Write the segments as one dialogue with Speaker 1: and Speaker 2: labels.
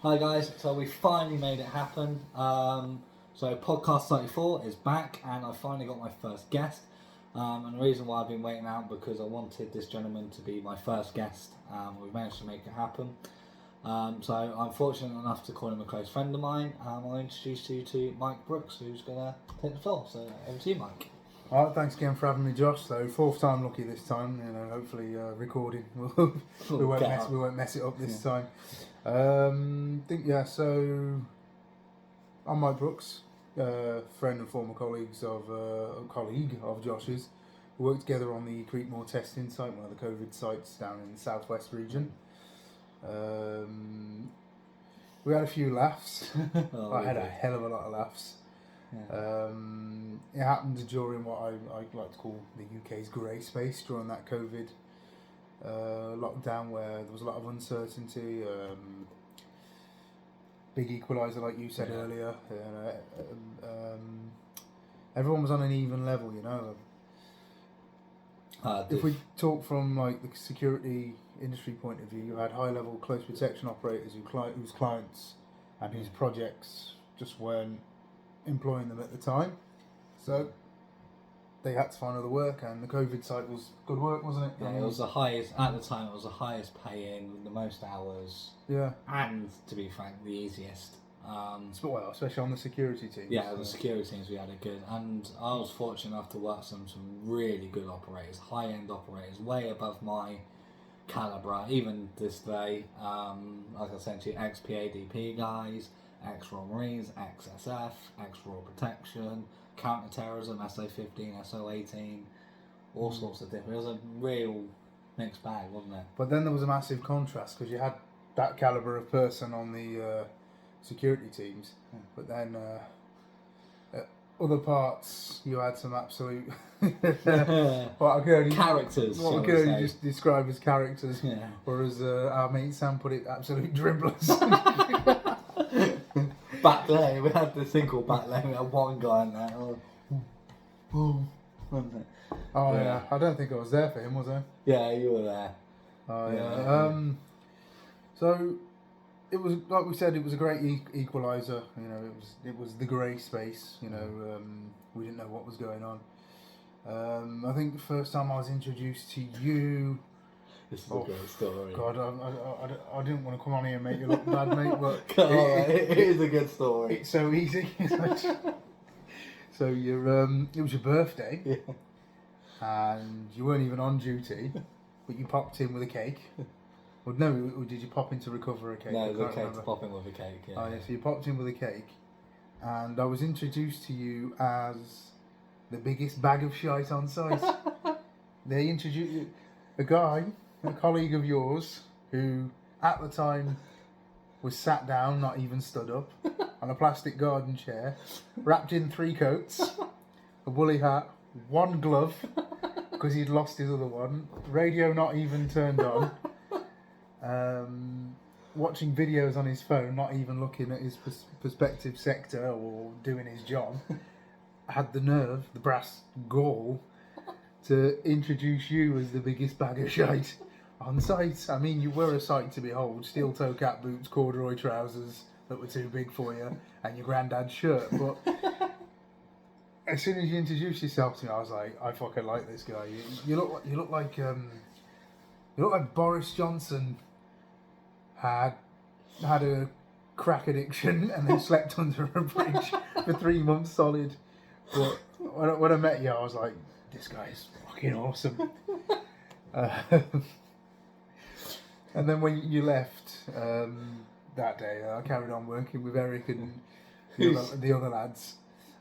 Speaker 1: Hi guys, so we finally made it happen. So podcast 34 is back and I finally got my first guest. And the reason why I've been waiting out because I wanted this gentleman to be my first guest. We've managed to make it happen. So I'm fortunate enough to call him a close friend of mine. I'll introduce you to Mike Brooks, who's going to take the floor. So over to you, Mike.
Speaker 2: All right, thanks again for having me, Josh. So fourth time lucky this time. Hopefully recording we won't mess it up this time. So I'm Mike Brooks, friend and former colleague of Josh's. We worked together on the Creekmore testing site, one of the COVID sites down in the southwest region. We had a few laughs. I had a hell of a lot of laughs. Yeah. It happened during what I like to call the UK's grey space during that COVID lockdown, where there was a lot of uncertainty. Big equaliser, like you said earlier. Everyone was on an even level, If we talk from like the security industry point of view, you had high-level close protection operators whose clients and whose projects just weren't employing them at the time, so they had to find other work, and the COVID site was good work, wasn't it?
Speaker 1: Yeah, it was the highest at the time. It was the highest paying, the most hours.
Speaker 2: Yeah,
Speaker 1: and to be frank, the easiest.
Speaker 2: Especially on the security teams.
Speaker 1: Yeah, the security teams we had it good, and I was fortunate enough to work some really good operators, high end operators, way above my calibre. Even this day, like I said to you, ex-PADP guys, ex-Royal Marines, ex-SF, ex-Royal Protection, counter-terrorism, SO15, SO18, all sorts of different. It was a real mixed bag, wasn't it?
Speaker 2: But then there was a massive contrast, because you had that calibre of person on the security teams, but then other parts you had some absolute
Speaker 1: characters.
Speaker 2: What I could only just describe as characters, or as our mate Sam put it, absolute dribblers.
Speaker 1: Back lane, we had this thing called back lane. We had one guy in there. Wasn't it?
Speaker 2: Oh yeah, I don't think I was there for him, was I?
Speaker 1: Yeah, you were there.
Speaker 2: Oh yeah. So it was, like we said, it was a great equaliser. It was the grey space. We didn't know what was going on. I think the first time I was introduced to you.
Speaker 1: This is a great story.
Speaker 2: God, I didn't want to come on here and make you look bad, mate, but
Speaker 1: it is a good story.
Speaker 2: It's so easy. So it was your birthday, and you weren't even on duty, but you popped in with a cake. Well, no, or did you pop in to recover a cake?
Speaker 1: No, it was okay to pop in with a cake. Yeah.
Speaker 2: Oh yeah, so you popped in with a cake, and I was introduced to you as the biggest bag of shite on site. They introduced you, a guy, a colleague of yours, who at the time was sat down, not even stood up, on a plastic garden chair, wrapped in 3 coats, a woolly hat, 1 glove, because he'd lost his other one, radio not even turned on, watching videos on his phone, not even looking at his prospective sector or doing his job, had the nerve, the brass gall, to introduce you as the biggest bag of shite on site. I mean, you were a sight to behold. Steel toe cap boots, corduroy trousers that were too big for you, and your granddad's shirt. But as soon as you introduced yourself to me, I was like, I fucking like this guy. You look like Boris Johnson had a crack addiction and then slept under a bridge for 3 months solid. But when I met you, I was like, this guy's fucking awesome. And then when you left that day, I carried on working with Eric and the other lads.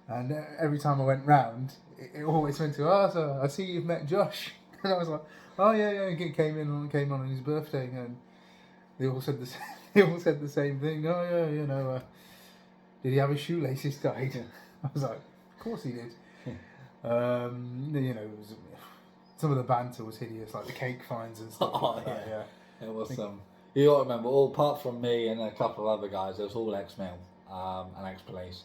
Speaker 2: And every time I went round, it always went to, so I see you've met Josh. And I was like, oh yeah, he came on his birthday, and they all said the same thing. Oh yeah, did he have his shoelaces tied? I was like, of course he did. It was, some of the banter was hideous, like the cake finds and stuff like that. Yeah,
Speaker 1: it was you got to remember, all apart from me and a couple of other guys, it was all ex-mil and ex-police.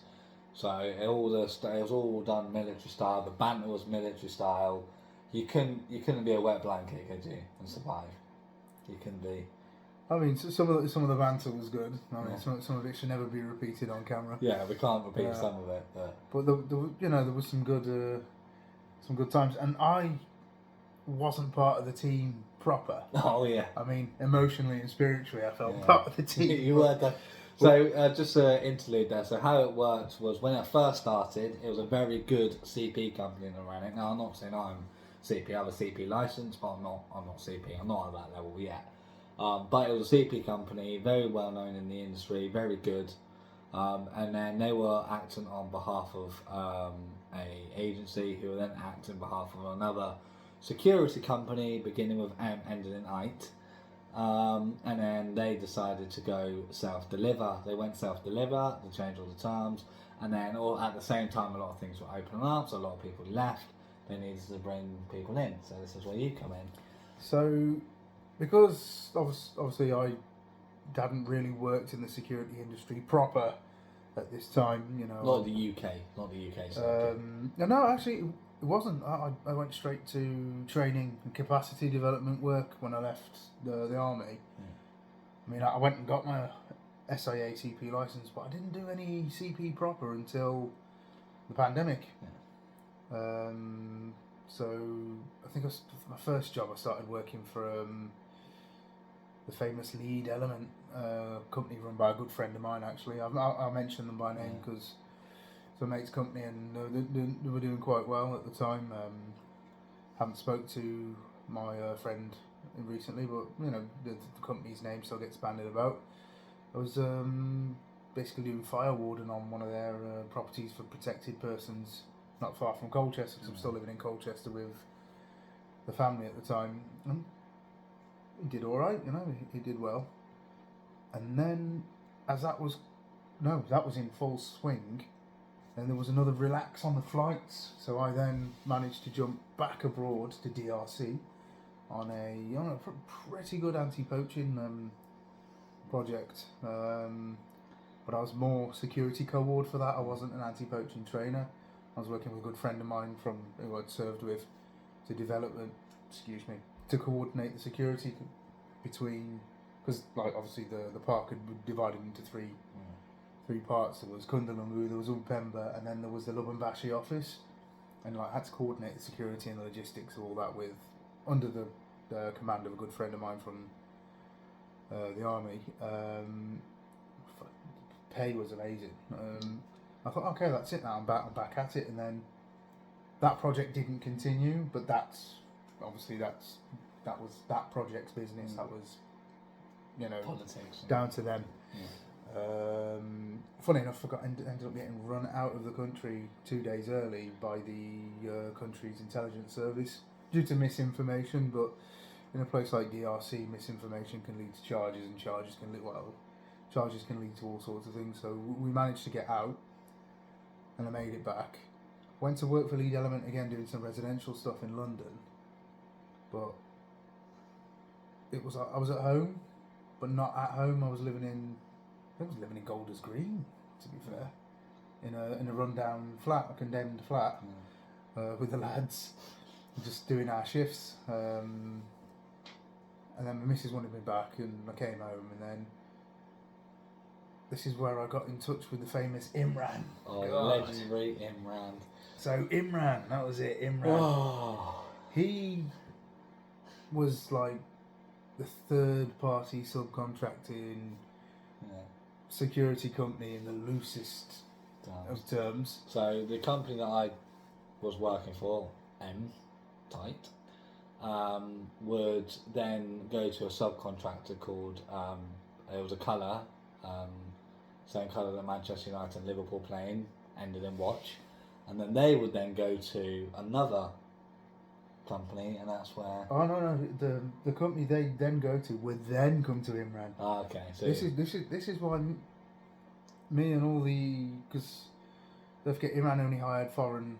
Speaker 1: So it was all done military style. The banter was military style. You couldn't be a wet blanket, could you, and survive? You couldn't be.
Speaker 2: I mean, some of the banter was good. I mean, some of it should never be repeated on camera.
Speaker 1: Yeah, we can't repeat some of it,
Speaker 2: but there was some good times, and I wasn't part of the team proper.
Speaker 1: Oh yeah.
Speaker 2: I mean, emotionally and spiritually, I felt part of the team.
Speaker 1: You were there. So just an interlude there. So how it worked was when it first started, it was a very good CP company that ran it. Now I'm not saying I'm CP. I have a CP license, but I'm not CP. I'm not at that level yet. But it was a CP company, very well known in the industry, very good. And then they were acting on behalf of a agency who were then acting on behalf of another security company beginning with M, ending in IT. And then they decided to go self-deliver. They went self-deliver, they changed all the terms, and then all at the same time a lot of things were opening up, so a lot of people left. They needed to bring people in, so this is where you come in.
Speaker 2: So, because obviously I hadn't really worked in the security industry proper at this time, you know.
Speaker 1: Not the UK circuit.
Speaker 2: No, actually, it wasn't. I went straight to training and capacity development work when I left the army. I mean, I went and got my SIA CP license, but I didn't do any CP proper until the pandemic. So I think my first job I started working for the famous Lead Element company run by a good friend of mine. Actually, I'll mention them by name because it's a mate's company and they were doing quite well at the time. Haven't spoke to my friend recently, but you know the company's name still gets bandied about. I was basically doing fire warden on one of their properties for protected persons, not far from Colchester, because I'm still living in Colchester with the family at the time. And he did all right, you know, he did well. And then, as that was in full swing. Then there was another relax on the flights, so I then managed to jump back abroad to DRC on a pretty good anti-poaching project. But I was more security co-ward for that. I wasn't an anti-poaching trainer. I was working with a good friend of mine from who I'd served with to coordinate the security between, because like obviously the park had been divided into three parts. There was Kundalungu, there was Umpemba, and then there was the Lubumbashi office, and like I had to coordinate the security and the logistics of all that with under the command of a good friend of mine from the army. Pay was amazing. I thought, okay, that's it now. I'm back at it, and then that project didn't continue. But that was that project's business. That was, you know,
Speaker 1: politics
Speaker 2: down to them. Funny enough, ended up getting run out of the country 2 days early by the country's intelligence service due to misinformation. But in a place like DRC, misinformation can lead to charges, and charges can lead to all sorts of things. So we managed to get out, and I made it back. Went to work for Lead Element again, doing some residential stuff in London. But I was at home, but not at home. I was living in Golders Green, to be fair, in a rundown flat, a condemned flat, with the lads, just doing our shifts. And then my missus wanted me back, and I came home, and then this is where I got in touch with the famous Imran.
Speaker 1: Oh, legendary Imran.
Speaker 2: So Imran, that was it, Imran.
Speaker 1: Oh.
Speaker 2: He was like the third party subcontracting security company in the loosest of terms.
Speaker 1: So the company that I was working for, Tight, would then go to a subcontractor called, it was a colour, same colour that Manchester United and Liverpool playing, ended in watch, and then they would then go to another company, and that's where.
Speaker 2: Oh no, the company they then go to would then come to Imran.
Speaker 1: Ah, okay. So
Speaker 2: this is why me and all because don't forget Imran only hired foreign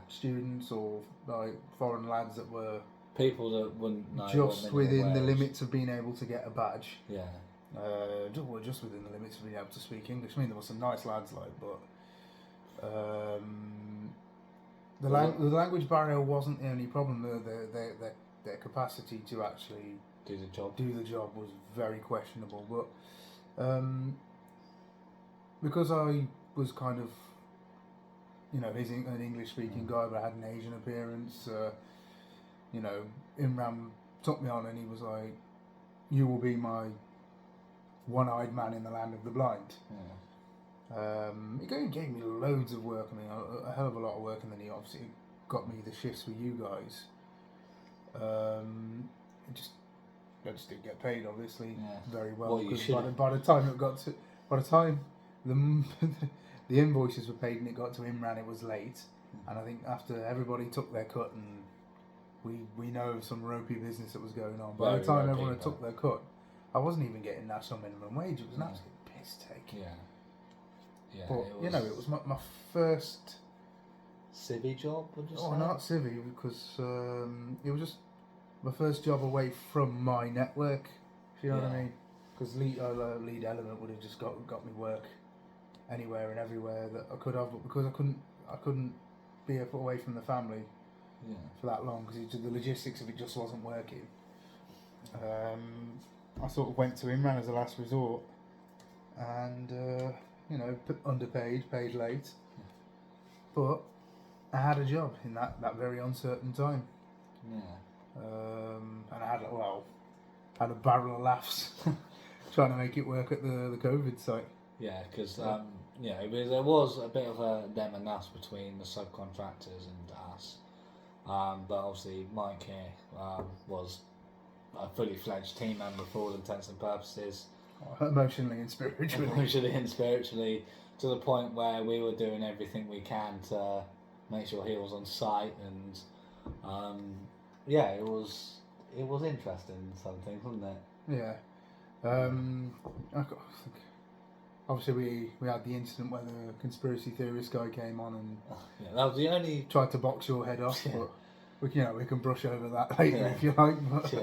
Speaker 2: students or like foreign lads that were
Speaker 1: people that wouldn't know
Speaker 2: just within the limits of being able to get a badge.
Speaker 1: Yeah.
Speaker 2: Just within the limits of being able to speak English. I mean, there were some nice lads, like, but the language barrier wasn't the only problem. Their capacity to actually
Speaker 1: do the job.
Speaker 2: do the job was very questionable. But because I was kind of, he's an English-speaking guy, but I had an Asian appearance. Imran took me on and he was like, "You will be my one-eyed man in the land of the blind."
Speaker 1: Yeah.
Speaker 2: He gave me loads of work. I mean, a hell of a lot of work, and then he obviously got me the shifts with you guys. I just didn't get paid, obviously, very well.
Speaker 1: Well, you
Speaker 2: Because
Speaker 1: should.
Speaker 2: by the time the the invoices were paid and it got to Imran, it was late. And I think after everybody took their cut, and we know some ropey business that was going on. By the time everyone had took their cut, I wasn't even getting national minimum wage. It was an absolute piss take.
Speaker 1: Yeah. Yeah.
Speaker 2: But it was my first
Speaker 1: civvy job, would you say?
Speaker 2: Oh, not civvy, because it was just my first job away from my network, if you know what I mean. Because Lead Element would have just got me work anywhere and everywhere that I could have, but because I couldn't be away from the family for that long, because the logistics of it just wasn't working. I sort of went to Imran as a last resort, and underpaid, paid late, but I had a job in that very uncertain time.
Speaker 1: Yeah.
Speaker 2: And I had a barrel of laughs trying to make it work at the COVID site.
Speaker 1: Yeah, because there was a bit of a them and us between the subcontractors and us. But obviously Mike here was a fully fledged team member for all intents and purposes.
Speaker 2: Emotionally and spiritually.
Speaker 1: Emotionally and spiritually, to the point where we were doing everything we can to make sure he was on site, and it was interesting, some things, wasn't it?
Speaker 2: Yeah. I think obviously we had the incident where the conspiracy theorist guy came on and
Speaker 1: that was the only
Speaker 2: tried to box your head off, but we can brush over that later if you like. But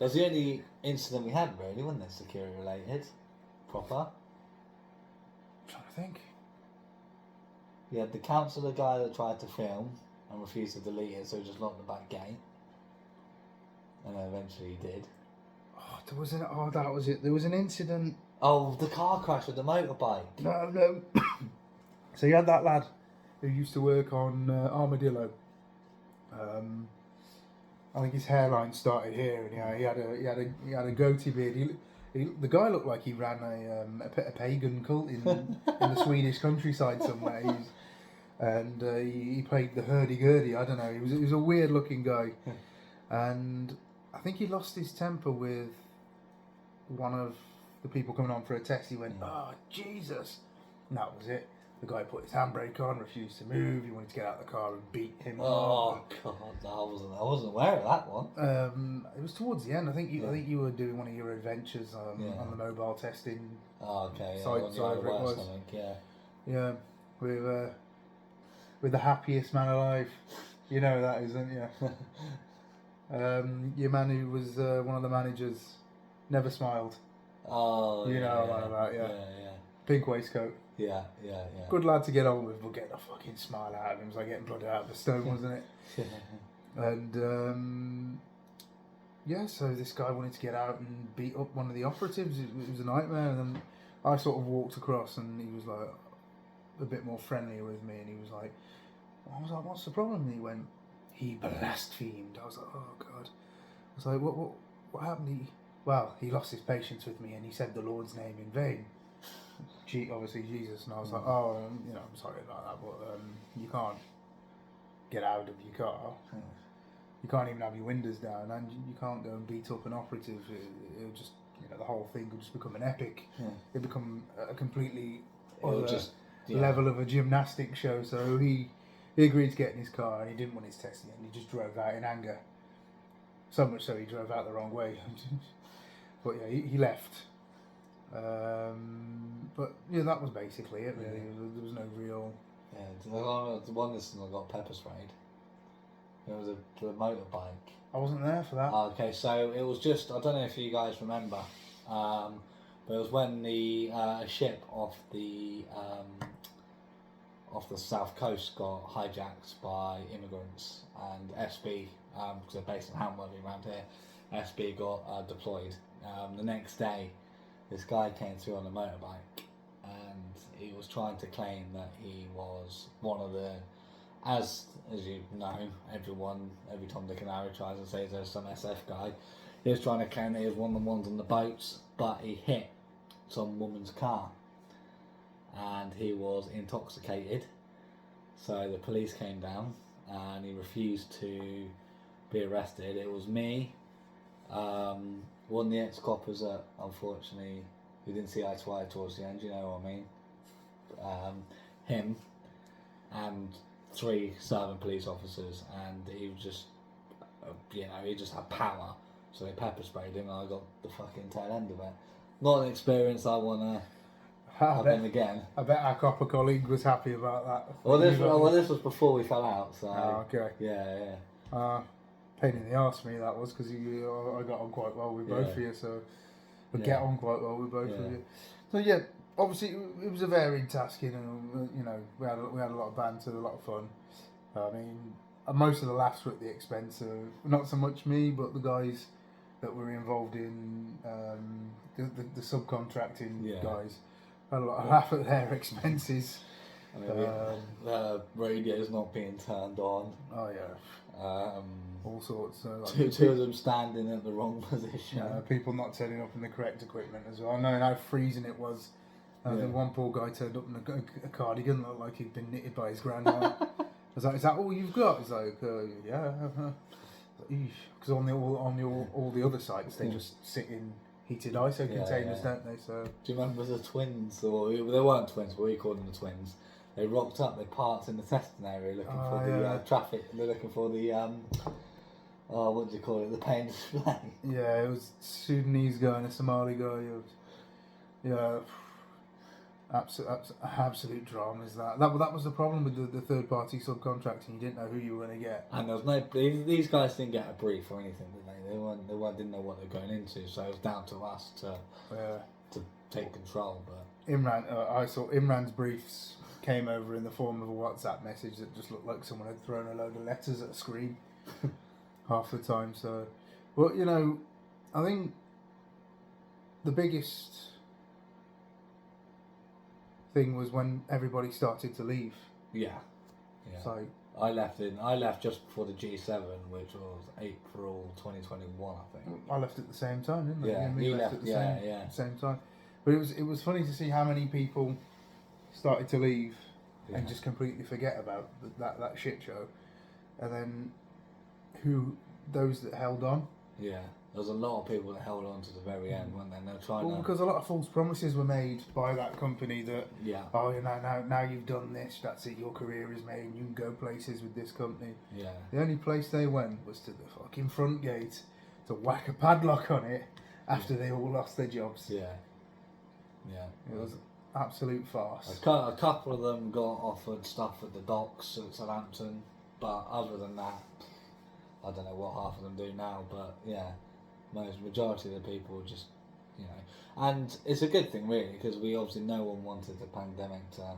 Speaker 1: that's the only incident we had, really, wasn't it? Security related, proper.
Speaker 2: I'm trying to think.
Speaker 1: You had the councillor guy that tried to film and refused to delete it, so he just locked the back gate, and then eventually he did.
Speaker 2: That was it. There was an incident.
Speaker 1: Oh, the car crash with the motorbike.
Speaker 2: No. So you had that lad who used to work on Armadillo. I think his hairline started here, and he had a goatee beard. The guy looked like he ran a pagan cult in the Swedish countryside somewhere. He played the hurdy-gurdy. I don't know. He was a weird looking guy, and I think he lost his temper with one of the people coming on for a test. He went, "Oh Jesus!" And that was it. The guy put his handbrake on, refused to move. He wanted to get out of the car and beat him.
Speaker 1: Oh God, I wasn't aware of that one.
Speaker 2: It was towards the end. I think you were doing one of your adventures on the mobile testing.
Speaker 1: Oh, okay.
Speaker 2: Side it was. Yeah, with the happiest man alive. You know that, isn't you? Your man who was one of the managers never smiled.
Speaker 1: Oh,
Speaker 2: you know what I'm about, yeah. Pink waistcoat.
Speaker 1: Yeah.
Speaker 2: Good lad to get on with, but get the fucking smile out of him. It was like getting blood out of a stone, wasn't it? And so this guy wanted to get out and beat up one of the operatives. It was a nightmare. And then I sort of walked across, and he was like a bit more friendly with me, and he was like, I was like, "What's the problem?" And he went, "He blasphemed." I was like, "Oh God." I was like, "What happened?" He lost his patience with me, and he said the Lord's name in vain. Obviously Jesus. And I was like, "Oh, I'm sorry about that, but you can't get out of your car. You can't even have your windows down, and you can't go and beat up an operative. It'll just, the whole thing could just become an epic. It'd become a completely other level of a gymnastic show." So he agreed to get in his car, and he didn't want his testing, and he just drove out in anger. So much so he drove out the wrong way. But yeah, he left. But that was basically it. Really, there was no real.
Speaker 1: Yeah, the one instance I got pepper sprayed. It was a motorbike.
Speaker 2: I wasn't there for that.
Speaker 1: Okay, so it was just, I don't know if you guys remember, but it was when the a ship off the south coast got hijacked by immigrants, and SB, because they're based in Hamworthy around here, SB got deployed. The next day, this guy came through on a motorbike, and he was trying to claim that he was one of the, as you know, every Tom, Dick and Harry tries to say there's some SF guy. He was trying to claim that he was one of the ones on the boats, but he hit some woman's car, and he was intoxicated. So the police came down, and he refused to be arrested. It was me, one of the ex-coppers that unfortunately we didn't see eye to eye towards the end, you know what I mean? Him and 3 serving police officers, and he was just, he just had power. So they pepper sprayed him, and I got the fucking tail end of it. Not an experience I want to happen again.
Speaker 2: I bet our copper colleague was happy about that.
Speaker 1: Well, this was before we fell out, so.
Speaker 2: Oh, okay.
Speaker 1: Yeah.
Speaker 2: Pain in the arse for me that was, because I got on quite well with both of you, so I get on quite well with both of you. So yeah, obviously it was a varied tasking, and we had a lot of banter, a lot of fun. I mean, most of the laughs were at the expense of not so much me, but the guys that were involved in the subcontracting guys. Had a lot of laugh at their expenses.
Speaker 1: I mean, the radio's not being turned on.
Speaker 2: Oh yeah. All sorts.
Speaker 1: Two of them standing at the wrong position.
Speaker 2: People not turning up in the correct equipment as well. Knowing how freezing it was. The one poor guy turned up in a cardigan, looked like he'd been knitted by his grandma. I was like, "Is that all you've got?" He's like, "Yeah." Because on all the other sites, they just sit in heated ISO containers, don't they? So.
Speaker 1: Do you remember the twins? Or they weren't twins, but we called them the twins. They rocked up. They parked in the testing area looking for the traffic. They're looking for the what do you call it? The paint display.
Speaker 2: Yeah, it was Sudanese guy and a Somali guy. Absolute drama is that. That was the problem with the third party subcontracting. You didn't know who you were going to get.
Speaker 1: And there was no. These guys didn't get a brief or anything, did they? They didn't know what they were going into. So it was down to us to take control. But
Speaker 2: Imran, I saw Imran's briefs came over in the form of a WhatsApp message that just looked like someone had thrown a load of letters at a screen half the time. So, well, I think the biggest thing was when everybody started to leave.
Speaker 1: Yeah.
Speaker 2: So
Speaker 1: I left just before the G7, which was April 2021, I think.
Speaker 2: I left at the same time, didn't I?
Speaker 1: Yeah,
Speaker 2: we left at the same time. But it was funny to see how many people started to leave and just completely forget about that shit show, and then those that held on.
Speaker 1: Yeah, there was a lot of people that held on to the very end, weren't they? And they're trying
Speaker 2: because a lot of false promises were made by that company that now you've done this, that's it, your career is made, you can go places with this company.
Speaker 1: Yeah.
Speaker 2: The only place they went was to the fucking front gate to whack a padlock on it after they all lost their jobs.
Speaker 1: Yeah.
Speaker 2: It was absolute farce.
Speaker 1: A couple of them got offered stuff at the docks at Southampton, but other than that, I don't know what half of them do now, but yeah, majority of the people just, and it's a good thing really, because we obviously no one wanted the pandemic to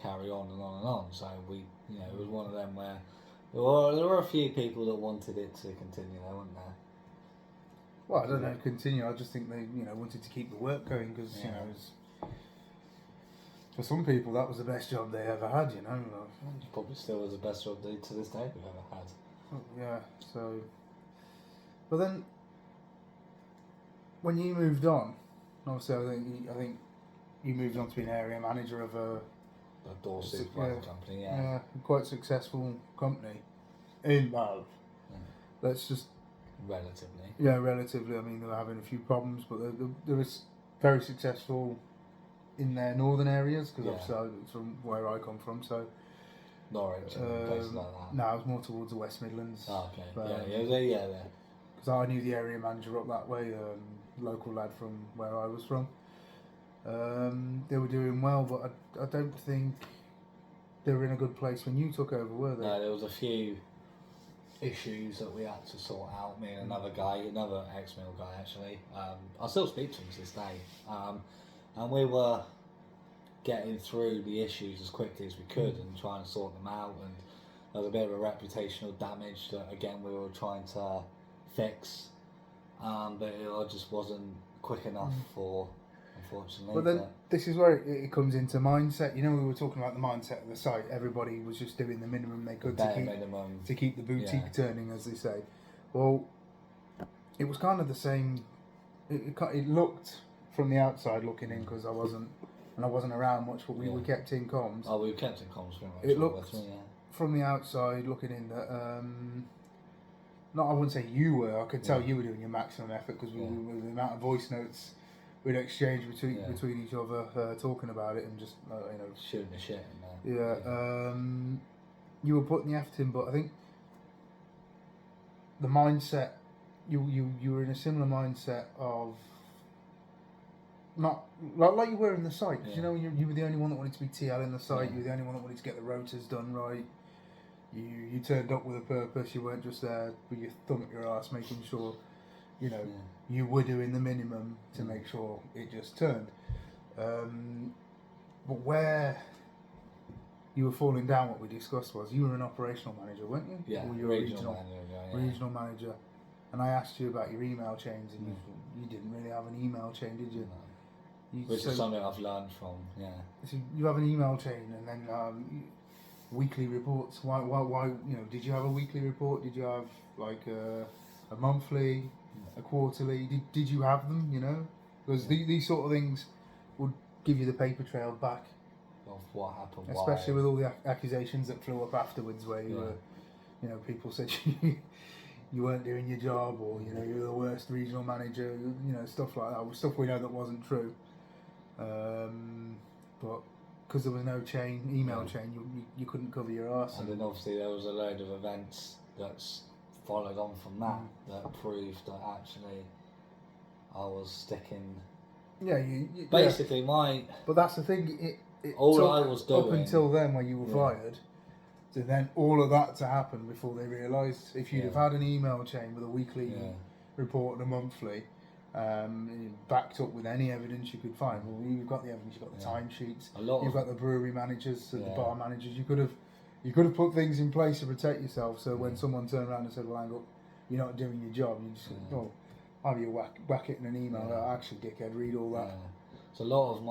Speaker 1: carry on and on and on, so we, it was one of them where there were a few people that wanted it to continue, though, weren't there?
Speaker 2: Well, I don't know, continue. I just think they, wanted to keep the work going because, for some people that was the best job they ever had.
Speaker 1: Probably still was the best job to this day we've ever had.
Speaker 2: Yeah. So, but then when you moved on, obviously, I think you moved on to be an area manager of a
Speaker 1: door supervisor company.
Speaker 2: Yeah, quite successful company. Let's just.
Speaker 1: Relatively.
Speaker 2: Yeah, relatively. I mean, they were having a few problems, but they were very successful in their northern areas, because obviously it's from where I come from, so...
Speaker 1: Norwich and places like that.
Speaker 2: No, I was more towards the West Midlands.
Speaker 1: Oh, okay. Yeah.
Speaker 2: Because I knew the area manager up that way, local lad from where I was from. They were doing well, but I don't think they were in a good place when you took over, were they?
Speaker 1: No, there was a few issues that we had to sort out, me and another guy, another ex-mill guy actually. I still speak to him to this day, and we were getting through the issues as quickly as we could and trying to sort them out, and there was a bit of a reputational damage that again we were trying to fix, but I just wasn't quick enough for, unfortunately.
Speaker 2: But then this is where it comes into mindset. You know, we were talking about the mindset of the site. Everybody was just doing the minimum they could to keep the boutique turning, as they say. Well, it was kind of the same. It looked from the outside looking in, because I wasn't around much, but we were kept in comms.
Speaker 1: Oh, we were kept in comms pretty much.
Speaker 2: It looked from the outside looking in that. I wouldn't say you were. I could tell you were doing your maximum effort, because we the amount of voice notes we'd exchange between each other, talking about it and just
Speaker 1: shooting the shit in there.
Speaker 2: Yeah. You were putting the effort in, but I think the mindset, you were in a similar mindset of not like you were in the site, because you were the only one that wanted to be TL in the site. You were the only one that wanted to get the rotors done right. You turned up with a purpose. You weren't just there with your thumb at your ass making sure you were doing the minimum to make sure it just turned. But where you were falling down, what we discussed was you were an operational manager, weren't you?
Speaker 1: Yeah,
Speaker 2: or you were regional manager. And I asked you about your email chains, and you didn't really have an email chain, did you?
Speaker 1: No. Which is something I've learned from. Yeah.
Speaker 2: So you have an email chain, and then weekly reports. Why? Did you have a weekly report? Did you have like a monthly, a quarterly? Did you have them? Because these sort of things would give you the paper trail back
Speaker 1: of what happened.
Speaker 2: Especially with all the accusations that flew up afterwards, where you were, people said you weren't doing your job, or you're the worst regional manager. Stuff like that. Stuff we know that wasn't true. But because there was no email chain, you couldn't cover your arse.
Speaker 1: And then obviously there was a load of events that's followed on from that proved that actually I was sticking.
Speaker 2: Yeah,
Speaker 1: basically
Speaker 2: But that's the thing. It
Speaker 1: all
Speaker 2: took
Speaker 1: I was doing
Speaker 2: up until then, when you were fired, to then all of that to happen before they realised. If you'd have had an email chain with a weekly report and a monthly, backed up with any evidence you could find. Well, you've got the evidence. You've got the timesheets. You've got the brewery managers, the bar managers. You could have put things in place to protect yourself. So when someone turned around and said, "Well, hang up, you're not doing your job," you just go, "Oh, have you whack it in an email?" Actually, dickhead, read all that.
Speaker 1: So a lot of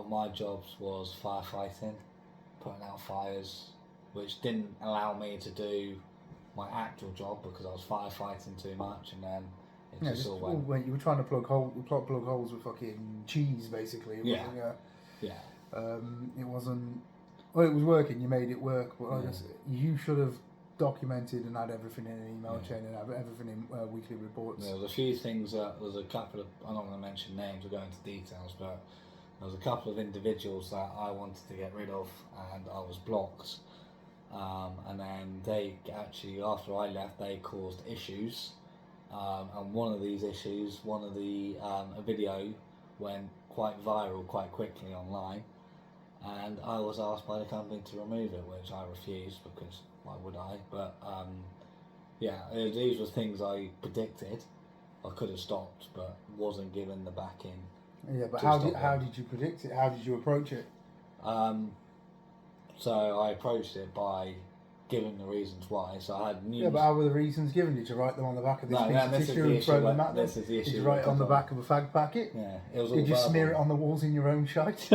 Speaker 1: my jobs was firefighting, putting out fires, which didn't allow me to do my actual job because I was firefighting too much, and then it just all went.
Speaker 2: You were trying to plug holes with fucking cheese, basically. It wasn't. Well, it was working. You made it work, but I guess you should have documented and had everything in an email chain and have everything in weekly reports.
Speaker 1: There was a few things. There's a couple of. I'm not going to mention names or go into details, but there was a couple of individuals that I wanted to get rid of, and I was blocked. And then they actually, after I left, they caused issues. And one of these issues, a video went quite viral quite quickly online, and I was asked by the company to remove it, which I refused because why would I? But these were things I predicted. I could have stopped, but wasn't given the backing.
Speaker 2: Yeah, but how did you predict it? How did you approach it?
Speaker 1: So I approached it by giving the reasons why. So I had news.
Speaker 2: Yeah, but how were the reasons given? Did you write them on the back of this piece of tissue and throw them at them?
Speaker 1: This is the issue.
Speaker 2: Did you write it on the back of a fag packet?
Speaker 1: Yeah, it was all
Speaker 2: Did you
Speaker 1: verbal.
Speaker 2: smear it on the walls in your own shite?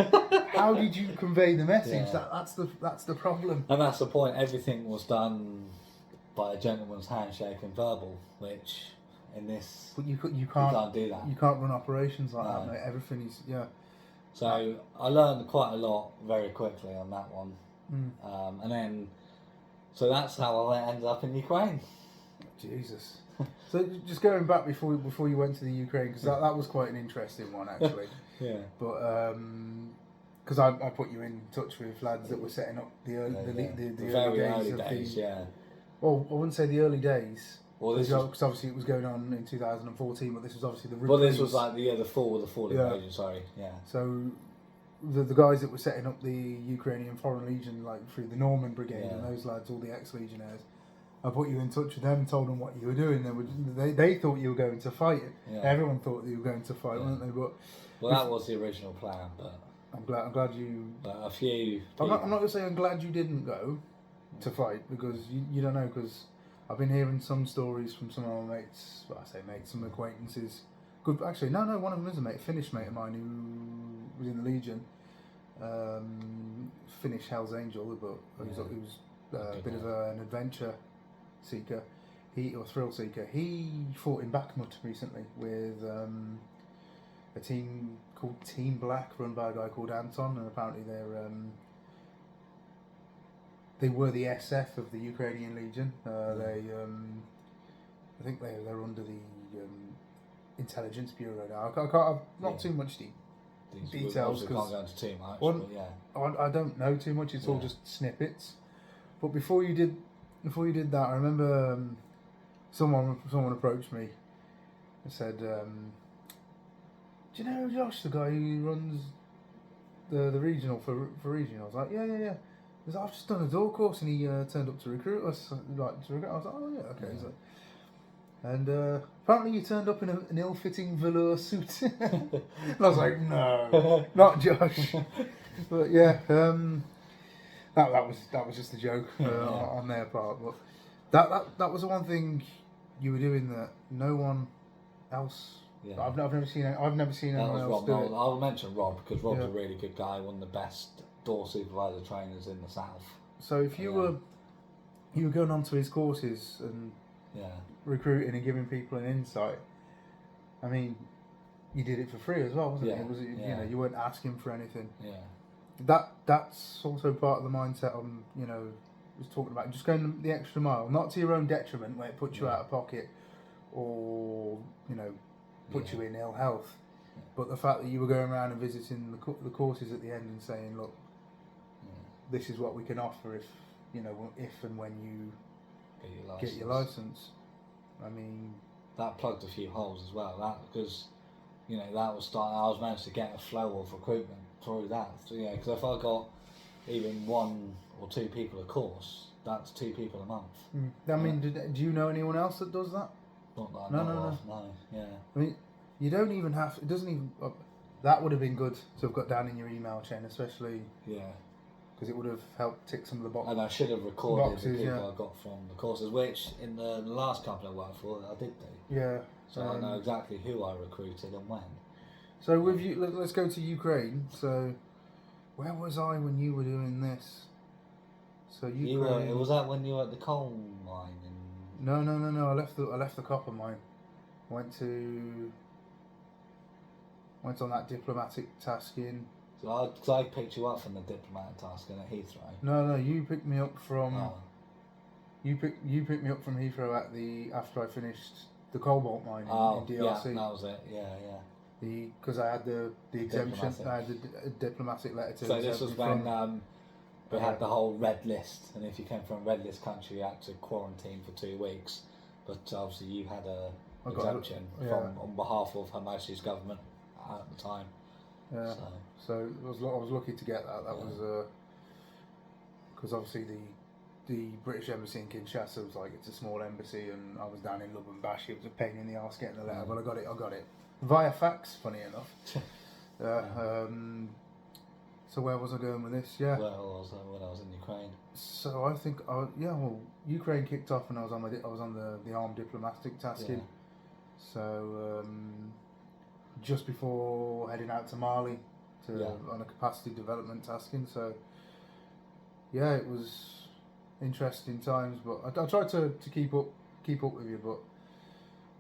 Speaker 2: How did you convey the message?
Speaker 1: Yeah.
Speaker 2: That's the problem.
Speaker 1: And that's the point. Everything was done by a gentleman's handshake and verbal, which in this
Speaker 2: But you can't
Speaker 1: do that.
Speaker 2: You can't run operations like that, mate. Everything is
Speaker 1: So I learned quite a lot very quickly on that one, and then so that's how I ended up in Ukraine.
Speaker 2: Jesus. So just going back before you went to the Ukraine, because that was quite an interesting one actually.
Speaker 1: Yeah.
Speaker 2: But because I put you in touch with lads that were setting up the
Speaker 1: very early days.
Speaker 2: Well, I wouldn't say the early days.
Speaker 1: Well,
Speaker 2: because obviously it was going on in 2014, but this was obviously the.
Speaker 1: Well, this was like the fall invasion. Sorry, yeah.
Speaker 2: So, the guys that were setting up the Ukrainian Foreign Legion, like through the Norman Brigade and those lads, all the ex-legionnaires, I put you in touch with them, told them what you were doing. They thought you were going to fight.
Speaker 1: Yeah.
Speaker 2: Everyone thought that you were going to fight, weren't they? But
Speaker 1: that was the original plan, but
Speaker 2: I'm glad you.
Speaker 1: But a few.
Speaker 2: I'm not going to say I'm glad you didn't go to fight, because you don't know, because I've been hearing some stories from some of my mates. Well, I say mates, some acquaintances. Good, actually, no. One of them is a mate, a Finnish mate of mine who was in the Legion. Finnish Hell's Angel, but he was a bit of an adventure seeker, or thrill seeker. He fought in Bakhmut recently with a team called Team Black, run by a guy called Anton, and apparently they were the SF of the Ukrainian Legion. I think they're under the Intelligence Bureau now. I've not too much details
Speaker 1: because can't go into too much.
Speaker 2: Well,
Speaker 1: but yeah,
Speaker 2: I don't know too much. It's all just snippets. But before you did that, I remember someone approached me and said, "Do you know Josh, the guy who runs the regional for regional?" I was like, "Yeah." He's like, "I've just done a door course and he turned up to recruit us." I was like, "Oh yeah, okay." He's like, and apparently you turned up in an ill-fitting velour suit. And I was like, "No, not Josh." But yeah, that was just a joke on their part. But that was the one thing you were doing that no one else. Yeah. I've never seen anyone else do it.
Speaker 1: I'll mention Rob because Rob's a really good guy, one of the best door supervisor trainers in the south.
Speaker 2: So if you were going on to his courses and recruiting and giving people an insight, I mean, you did it for free as well, wasn't it? You know, you weren't asking for anything.
Speaker 1: Yeah.
Speaker 2: That's also part of the mindset I'm was talking about, just going the extra mile, not to your own detriment where it puts you out of pocket or put you in ill health, but the fact that you were going around and visiting the courses at the end and saying, look, this is what we can offer if and when you get your license. I mean,
Speaker 1: that plugged a few holes as well. That because that was starting. I was managed to get a flow of recruitment through that. So, because if I got even 1 or 2 people a course, that's 2 people a month.
Speaker 2: I mean, do you know anyone else that does that?
Speaker 1: Not that I know of. No. Yeah.
Speaker 2: I mean, you don't even have. It doesn't even. That would have been good to have got down in your email chain, especially.
Speaker 1: Yeah.
Speaker 2: Because it would have helped tick some of the boxes.
Speaker 1: And I should have recorded the people I got from the courses, which in the last company I worked for, I did do.
Speaker 2: Yeah.
Speaker 1: So I know exactly who I recruited and when.
Speaker 2: So with you, let's go to Ukraine. So, where was I when you were doing this? So Ukraine.
Speaker 1: Was that when you were at the coal mine?
Speaker 2: No. I left the copper mine. Went on that diplomatic tasking.
Speaker 1: So I picked you up from the diplomatic tasking at Heathrow.
Speaker 2: No, you picked me up from. Oh. You picked me up from Heathrow after I finished the cobalt mine in DRC.
Speaker 1: Yeah, that was it. Yeah.
Speaker 2: Because I had the exemption, I had the diplomatic letter to.
Speaker 1: So this was when we had the whole red list, and if you came from a red list country, you had to quarantine for 2 weeks. But obviously, you had a exemption on behalf of Her Majesty's government at the time.
Speaker 2: Yeah. So I was lucky to get that. That was because obviously the British embassy in Kinshasa was like, it's a small embassy, and I was down in Lubumbashi. It was a pain in the arse getting the letter, but I got it via fax. Funny enough. So where was I going with this? Yeah.
Speaker 1: Well, when I was in Ukraine.
Speaker 2: So I think Ukraine kicked off, and I was on the armed diplomatic tasking. Yeah. So just before heading out to Mali on a capacity development tasking. So yeah, it was interesting times, but I tried to keep up with you, but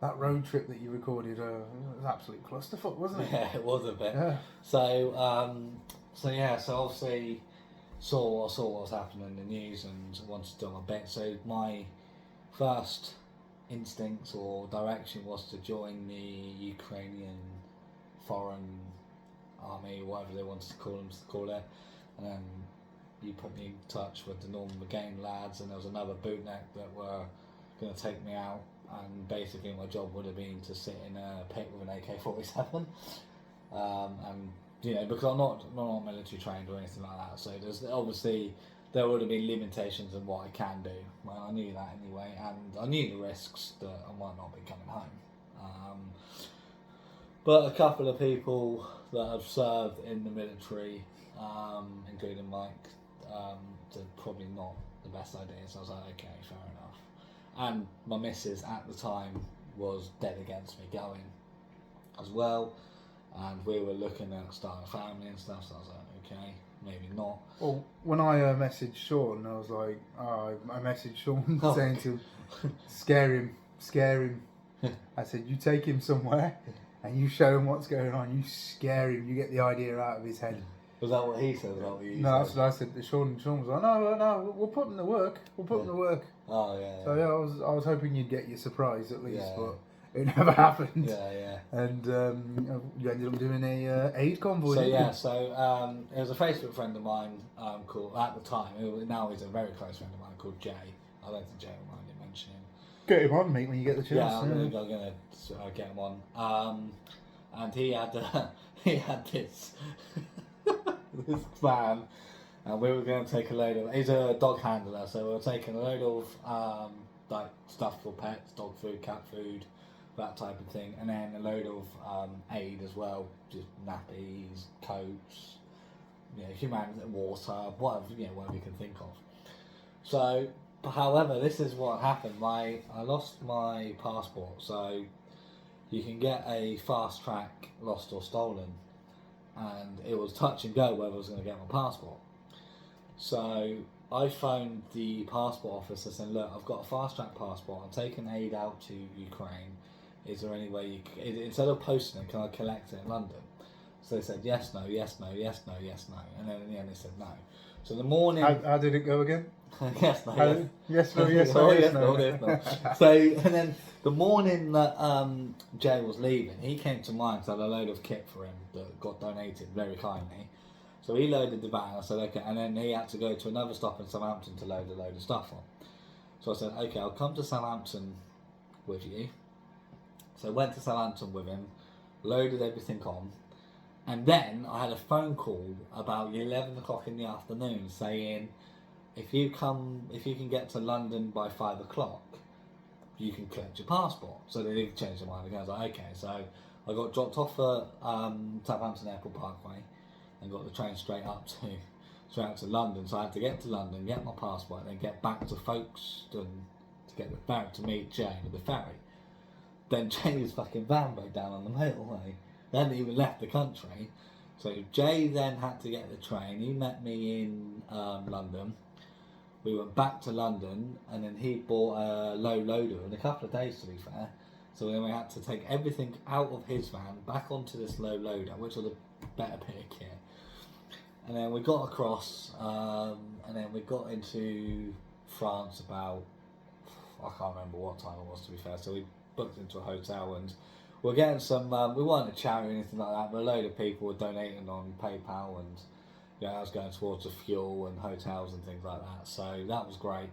Speaker 2: that road trip that you recorded was an absolute clusterfuck, wasn't it?
Speaker 1: Yeah, it was a bit.
Speaker 2: Yeah.
Speaker 1: So obviously saw what was happening in the news and wanted to do my bit. So my first instinct or direction was to join the Ukrainian Foreign Army, whatever they wanted to call it, and then you put me in touch with the Norman McGain lads, and there was another bootneck that were going to take me out, and basically my job would have been to sit in a pit with an AK-47, and because I'm not military trained or anything like that, so there's obviously there would have been limitations in what I can do. Well, I knew that anyway, and I knew the risks that I might not be coming home. But a couple of people that have served in the military, including Mike, they're probably not the best idea. So I was like, okay, fair enough. and my missus at the time was dead against me going as well, and we were looking at starting a family and stuff. So I was like, okay, maybe not.
Speaker 2: Well, when I messaged Sean, I was like, I messaged Sean saying to him, scare him. I said, you take him somewhere and you show him what's going on. You scare him. You get the idea out of his head.
Speaker 1: Was that what he said? Was that what you
Speaker 2: No,
Speaker 1: said?
Speaker 2: that's what I said to Sean. Sean was like, no, we'll put him to work.
Speaker 1: Oh yeah.
Speaker 2: So yeah, I was hoping you'd get your surprise at least,
Speaker 1: Yeah.
Speaker 2: but it never happened.
Speaker 1: Yeah.
Speaker 2: And you ended up doing a aid convoy.
Speaker 1: So
Speaker 2: didn't
Speaker 1: yeah,
Speaker 2: you?
Speaker 1: so it was a Facebook friend of mine called, at the time, now he's a very close friend of mine called Jay. I don't think Jay will mind it mentioning.
Speaker 2: Get him on, mate, when you get the chance.
Speaker 1: Yeah, I'm going to get him on. And he had this this van, and we were going to take a load of. He's a dog handler, so we were taking a load of like stuff for pets, dog food, cat food, that type of thing, and then a load of aid as well, just nappies, coats, human water, whatever you can think of. So, however, this is what happened. I lost my passport, so you can get a fast track lost or stolen, and it was touch and go whether I was going to get my passport. So I phoned the passport office and said, look, I've got a fast track passport, I'm taking aid out to Ukraine, is there any way instead of posting it, can I collect it in London? So they said yes, no, yes, no, yes, no, yes, no, and then in the end they said no. So the morning...
Speaker 2: How did it go again?
Speaker 1: Yes, no, yes.
Speaker 2: Yes, no, yes, no,
Speaker 1: Oh,
Speaker 2: yes,
Speaker 1: yes,
Speaker 2: no.
Speaker 1: no, yes, no. So, and then the morning that Jay was leaving, he came to mine because I had a load of kit for him that got donated very kindly. So he loaded the van, I said, okay, and then he had to go to another stop in Southampton to load a load of stuff on. So I said, okay, I'll come to Southampton with you. So I went to Southampton with him, loaded everything on, and then I had a phone call about 11 o'clock in the afternoon saying, if you can get to London by 5 o'clock, you can collect your passport. So they did change their mind again. I was like, okay. So I got dropped off at Southampton Airport Parkway and got the train straight up to London. So I had to get to London, get my passport, and then get back to Folkestone to get the ferry to meet Jay with the ferry. Then Jay's fucking van broke down on the motorway. They hadn't even left the country. So Jay then had to get the train. He met me in London. We went back to London, and then he bought a low loader in a couple of days, to be fair. So then we had to take everything out of his van, back onto this low loader, which was a better bit of kit. And then we got across, and then we got into France about, I can't remember what time it was, to be fair. So we booked into a hotel, and we're getting some, we weren't a charity or anything like that, but a load of people were donating on PayPal, and I was going towards the fuel and hotels and things like that. So that was great.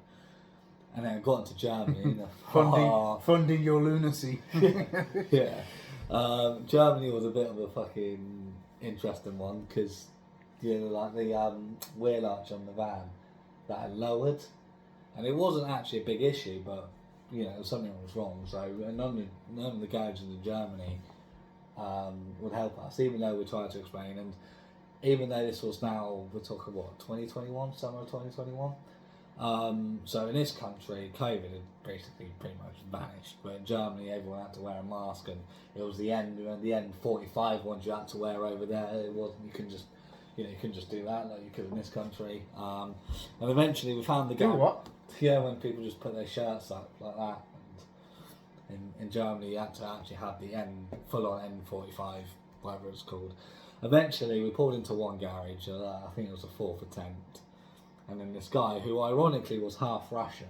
Speaker 1: And then I got into Germany.
Speaker 2: Funding your lunacy.
Speaker 1: Yeah. Germany was a bit of a fucking interesting one because, like the wheel arch on the van that had lowered, and it wasn't actually a big issue, but something was wrong. So none of the garages in Germany would help us, even though we tried to explain. And even though this was now, we're talking 2021, summer of 2021. So in this country, COVID had basically pretty much vanished. But in Germany, everyone had to wear a mask, and it was the N45 ones you had to wear over there. It wasn't, you couldn't just do that like you could in this country. And eventually we found the
Speaker 2: Do
Speaker 1: gap.
Speaker 2: what?
Speaker 1: Yeah, when people just put their shirts up like that. And in Germany, you had to actually have the full-on N45, whatever it's called. Eventually, we pulled into one garage. I think it was a 4th attempt. And then this guy, who ironically was half Russian,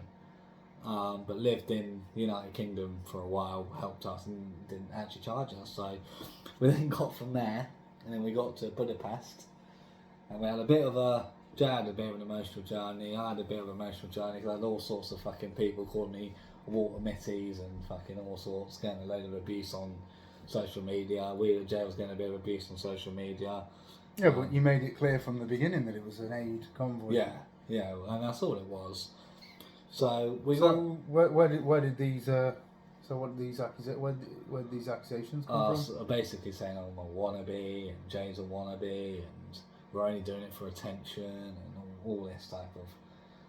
Speaker 1: but lived in the United Kingdom for a while, helped us and didn't actually charge us. So we then got from there, and then we got to Budapest, and we had Jay had a bit of an emotional journey, I had a bit of an emotional journey, because I had all sorts of fucking people calling me water mitties and fucking all sorts, getting a load of abuse on social media. Jay was getting a bit of abuse on social media.
Speaker 2: Yeah, but you made it clear from the beginning that it was an aid convoy.
Speaker 1: Yeah, and that's all it was. So
Speaker 2: where did these accusations come from?
Speaker 1: So basically saying I'm a wannabe and Jay's a wannabe and we're only doing it for attention and all this type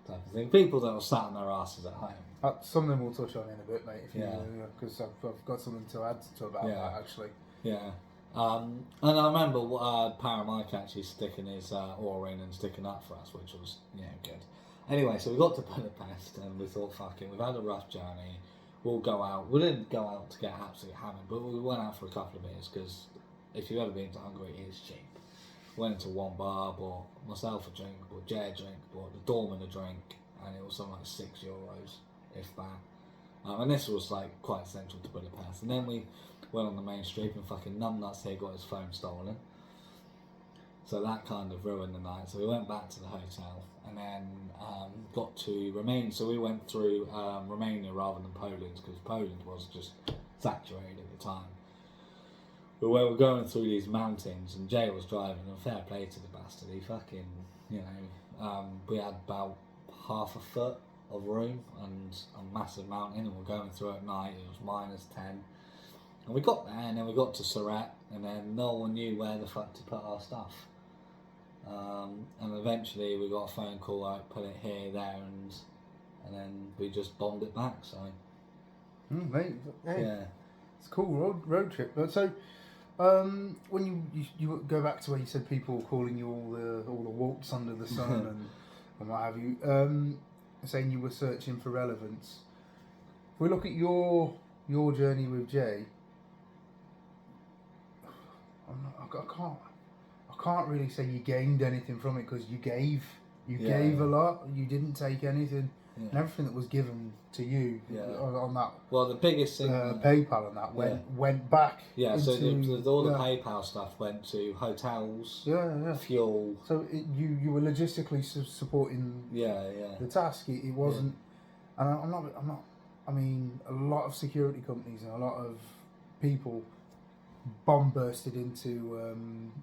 Speaker 1: type of thing. People that are sat on their asses at home.
Speaker 2: Some of them we'll touch on in a bit, mate, if
Speaker 1: Yeah.
Speaker 2: because I've got something to add to about
Speaker 1: Yeah.
Speaker 2: that actually.
Speaker 1: Yeah. And I remember Paramike actually sticking his oar in and sticking up for us, which was, good. Anyway, so we got to Budapest and we thought, fuck it, we've had a rough journey, we'll go out. We didn't go out to get absolutely hammered, but we went out for a couple of beers because if you've ever been to Hungary, it is cheap. Went into one bar, bought myself a drink, bought Jay a drink, bought the doorman a drink, and it was something like €6, if that. And this was like quite central to Budapest. And then we went on the main street and fucking numbnuts here got his phone stolen. So that kind of ruined the night. So we went back to the hotel and then got to Romania. So we went through Romania rather than Poland because Poland was just saturated at the time. But we were going through these mountains and Jay was driving, and fair play to the bastard. He fucking, we had about half a foot of room and a massive mountain, and we're going through at night. It was -10. And we got there, and then we got to Surat, and then no one knew where the fuck to put our stuff. And eventually we got a phone call, like, put it here, there, and then we just bombed it back, so.
Speaker 2: Mate, hey,
Speaker 1: Yeah.
Speaker 2: it's a cool road trip. But so, when you go back to where you said people were calling you all the waltz under the sun and what have you, saying you were searching for relevance. If we look at your journey with Jay, I can't really say you gained anything from it because you gave a lot. You didn't take anything, and everything that was given to you on that.
Speaker 1: Well, the biggest thing
Speaker 2: PayPal and that went back.
Speaker 1: Yeah,
Speaker 2: into,
Speaker 1: so all the PayPal stuff went to hotels, fuel.
Speaker 2: So you were logistically supporting the task. It wasn't, and I'm not. I mean, a lot of security companies and a lot of people bomb bursted into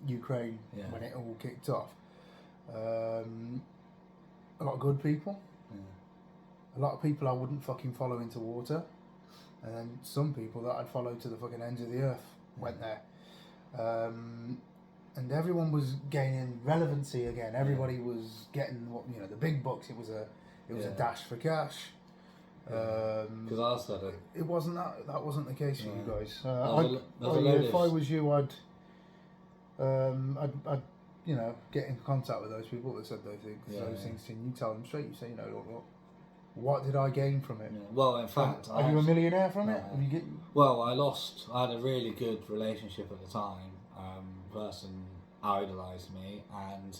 Speaker 2: Ukraine when it all kicked off. A lot of good people. A lot of people I wouldn't fucking follow into water, and then some people that I'd follow to the fucking ends of the earth went there, and everyone was gaining relevancy again. Everybody was getting the big bucks. It was a dash for cash.
Speaker 1: Because I started.
Speaker 2: It wasn't that wasn't the case for you guys. If I was you, I'd get in contact with those people that said those things to you. You tell them straight. You say, look, what did I gain from it?
Speaker 1: Yeah. Well, in fact,
Speaker 2: are you a millionaire from it? Have you
Speaker 1: Well, I had a really good relationship at the time. Person idolised me, and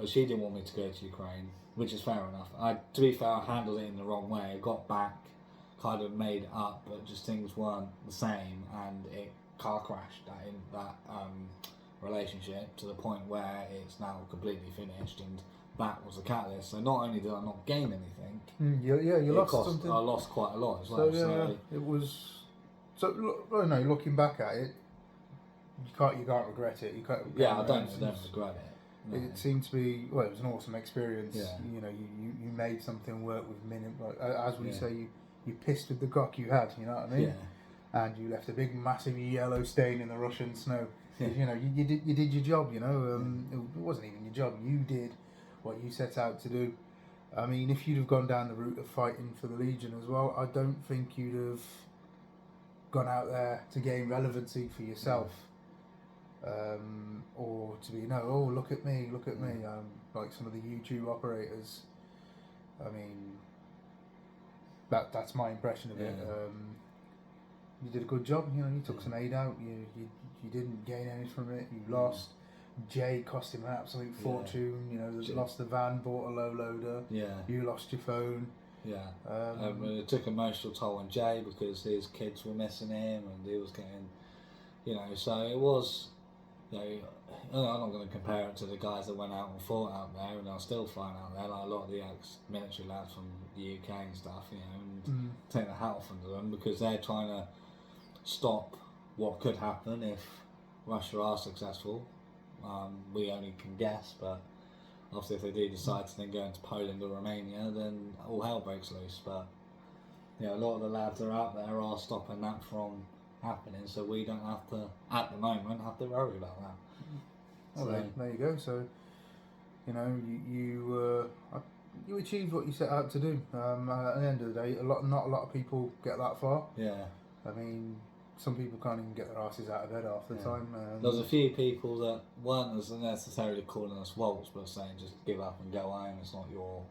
Speaker 1: she didn't want me to go to Ukraine, which is fair enough. To be fair, I handled it in the wrong way. I got back, kind of made it up, but just things weren't the same, and it car crashed that relationship to the point where it's now completely finished, and that was the catalyst. So not only did I not gain anything,
Speaker 2: you lost something.
Speaker 1: I lost quite a lot as well.
Speaker 2: So it was. So looking back at it, you can't regret it.
Speaker 1: I don't regret it. No.
Speaker 2: It seemed to be it was an awesome experience.
Speaker 1: Yeah.
Speaker 2: You made something work with minimum. As we say, you pissed with the cock you had. You know what I mean?
Speaker 1: Yeah.
Speaker 2: And you left a big, massive yellow stain in the Russian snow.
Speaker 1: Yeah.
Speaker 2: You did your job. It wasn't even your job. You did what you set out to do. I mean, if you'd have gone down the route of fighting for the Legion as well, I don't think you'd have gone out there to gain relevancy for yourself. Or to be look at me, like some of the YouTube operators. I mean, that's my impression of it. You did a good job. You took some aid out. You didn't gain anything from it. You lost. Jay cost him an absolute fortune. Lost the van, bought a low loader.
Speaker 1: Yeah.
Speaker 2: You lost your phone.
Speaker 1: Yeah. It took emotional toll on Jay because his kids were missing him, and he was getting, so it was. I'm not going to compare it to the guys that went out and fought out there and are still fighting out there, like a lot of the ex-military lads from the UK and stuff, and take the hat off under them because they're trying to stop what could happen if Russia are successful. We only can guess, but obviously if they do decide to then go into Poland or Romania, then all hell breaks loose. But a lot of the lads that are out there are stopping that from happening, so we don't have to, at the moment, worry about that.
Speaker 2: Well, there you go. So, you achieved what you set out to do. At the end of the day, not a lot of people get that far.
Speaker 1: Yeah.
Speaker 2: I mean, some people can't even get their asses out of bed half the time.
Speaker 1: There's a few people that weren't as necessarily calling us wolves, but saying just give up and go home. It's not your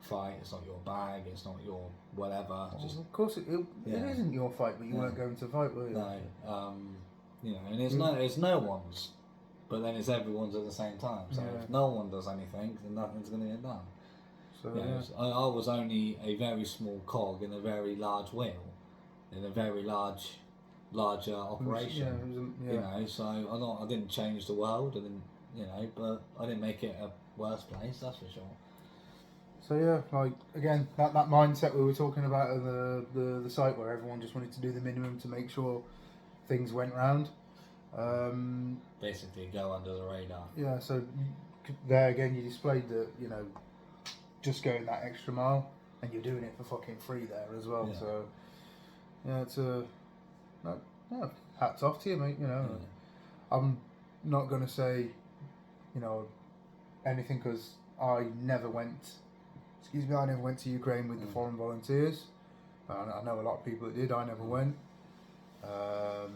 Speaker 1: fight. It's not your bag. It's not your whatever. Just
Speaker 2: of course, it isn't your fight, but you weren't going to fight, were you?
Speaker 1: no. You know, and it's no one's, but then it's everyone's at the same time. So if no one does anything, then nothing's going to get done. So I was only a very small cog in a very large wheel, in a very larger operation. You know, so I didn't change the world, but I didn't make it a worse place. That's for sure.
Speaker 2: So yeah, like again, that mindset we were talking about at the site where everyone just wanted to do the minimum to make sure things went round.
Speaker 1: Basically, go under the radar.
Speaker 2: Yeah. So there again, you displayed that just going that extra mile, and you're doing it for fucking free there as well. Yeah. So yeah, it's hats off to you, mate. I'm not gonna say anything because I never went to Ukraine with the foreign volunteers. I know a lot of people that did. I never went.
Speaker 1: I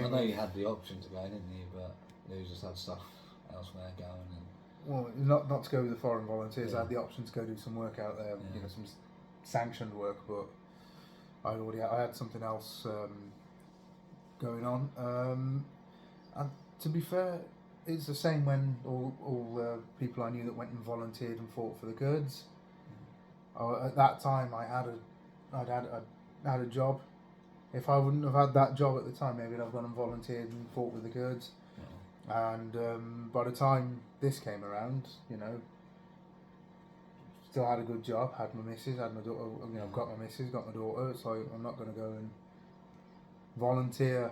Speaker 1: know you had the option to go, didn't you? But you just had stuff elsewhere going.
Speaker 2: Well, not to go with the foreign volunteers. I had the option to go do some work out there, some sanctioned work, but I had something else going on. And to be fair, it's the same when all the people I knew that went and volunteered and fought for the Kurds. At that time, I'd had a job. If I wouldn't have had that job at the time, maybe I'd have gone and volunteered and fought with the Kurds. Yeah. And by the time this came around, still had a good job, had my missus, had my daughter. I've got my missus, got my daughter. So I'm not going to go and volunteer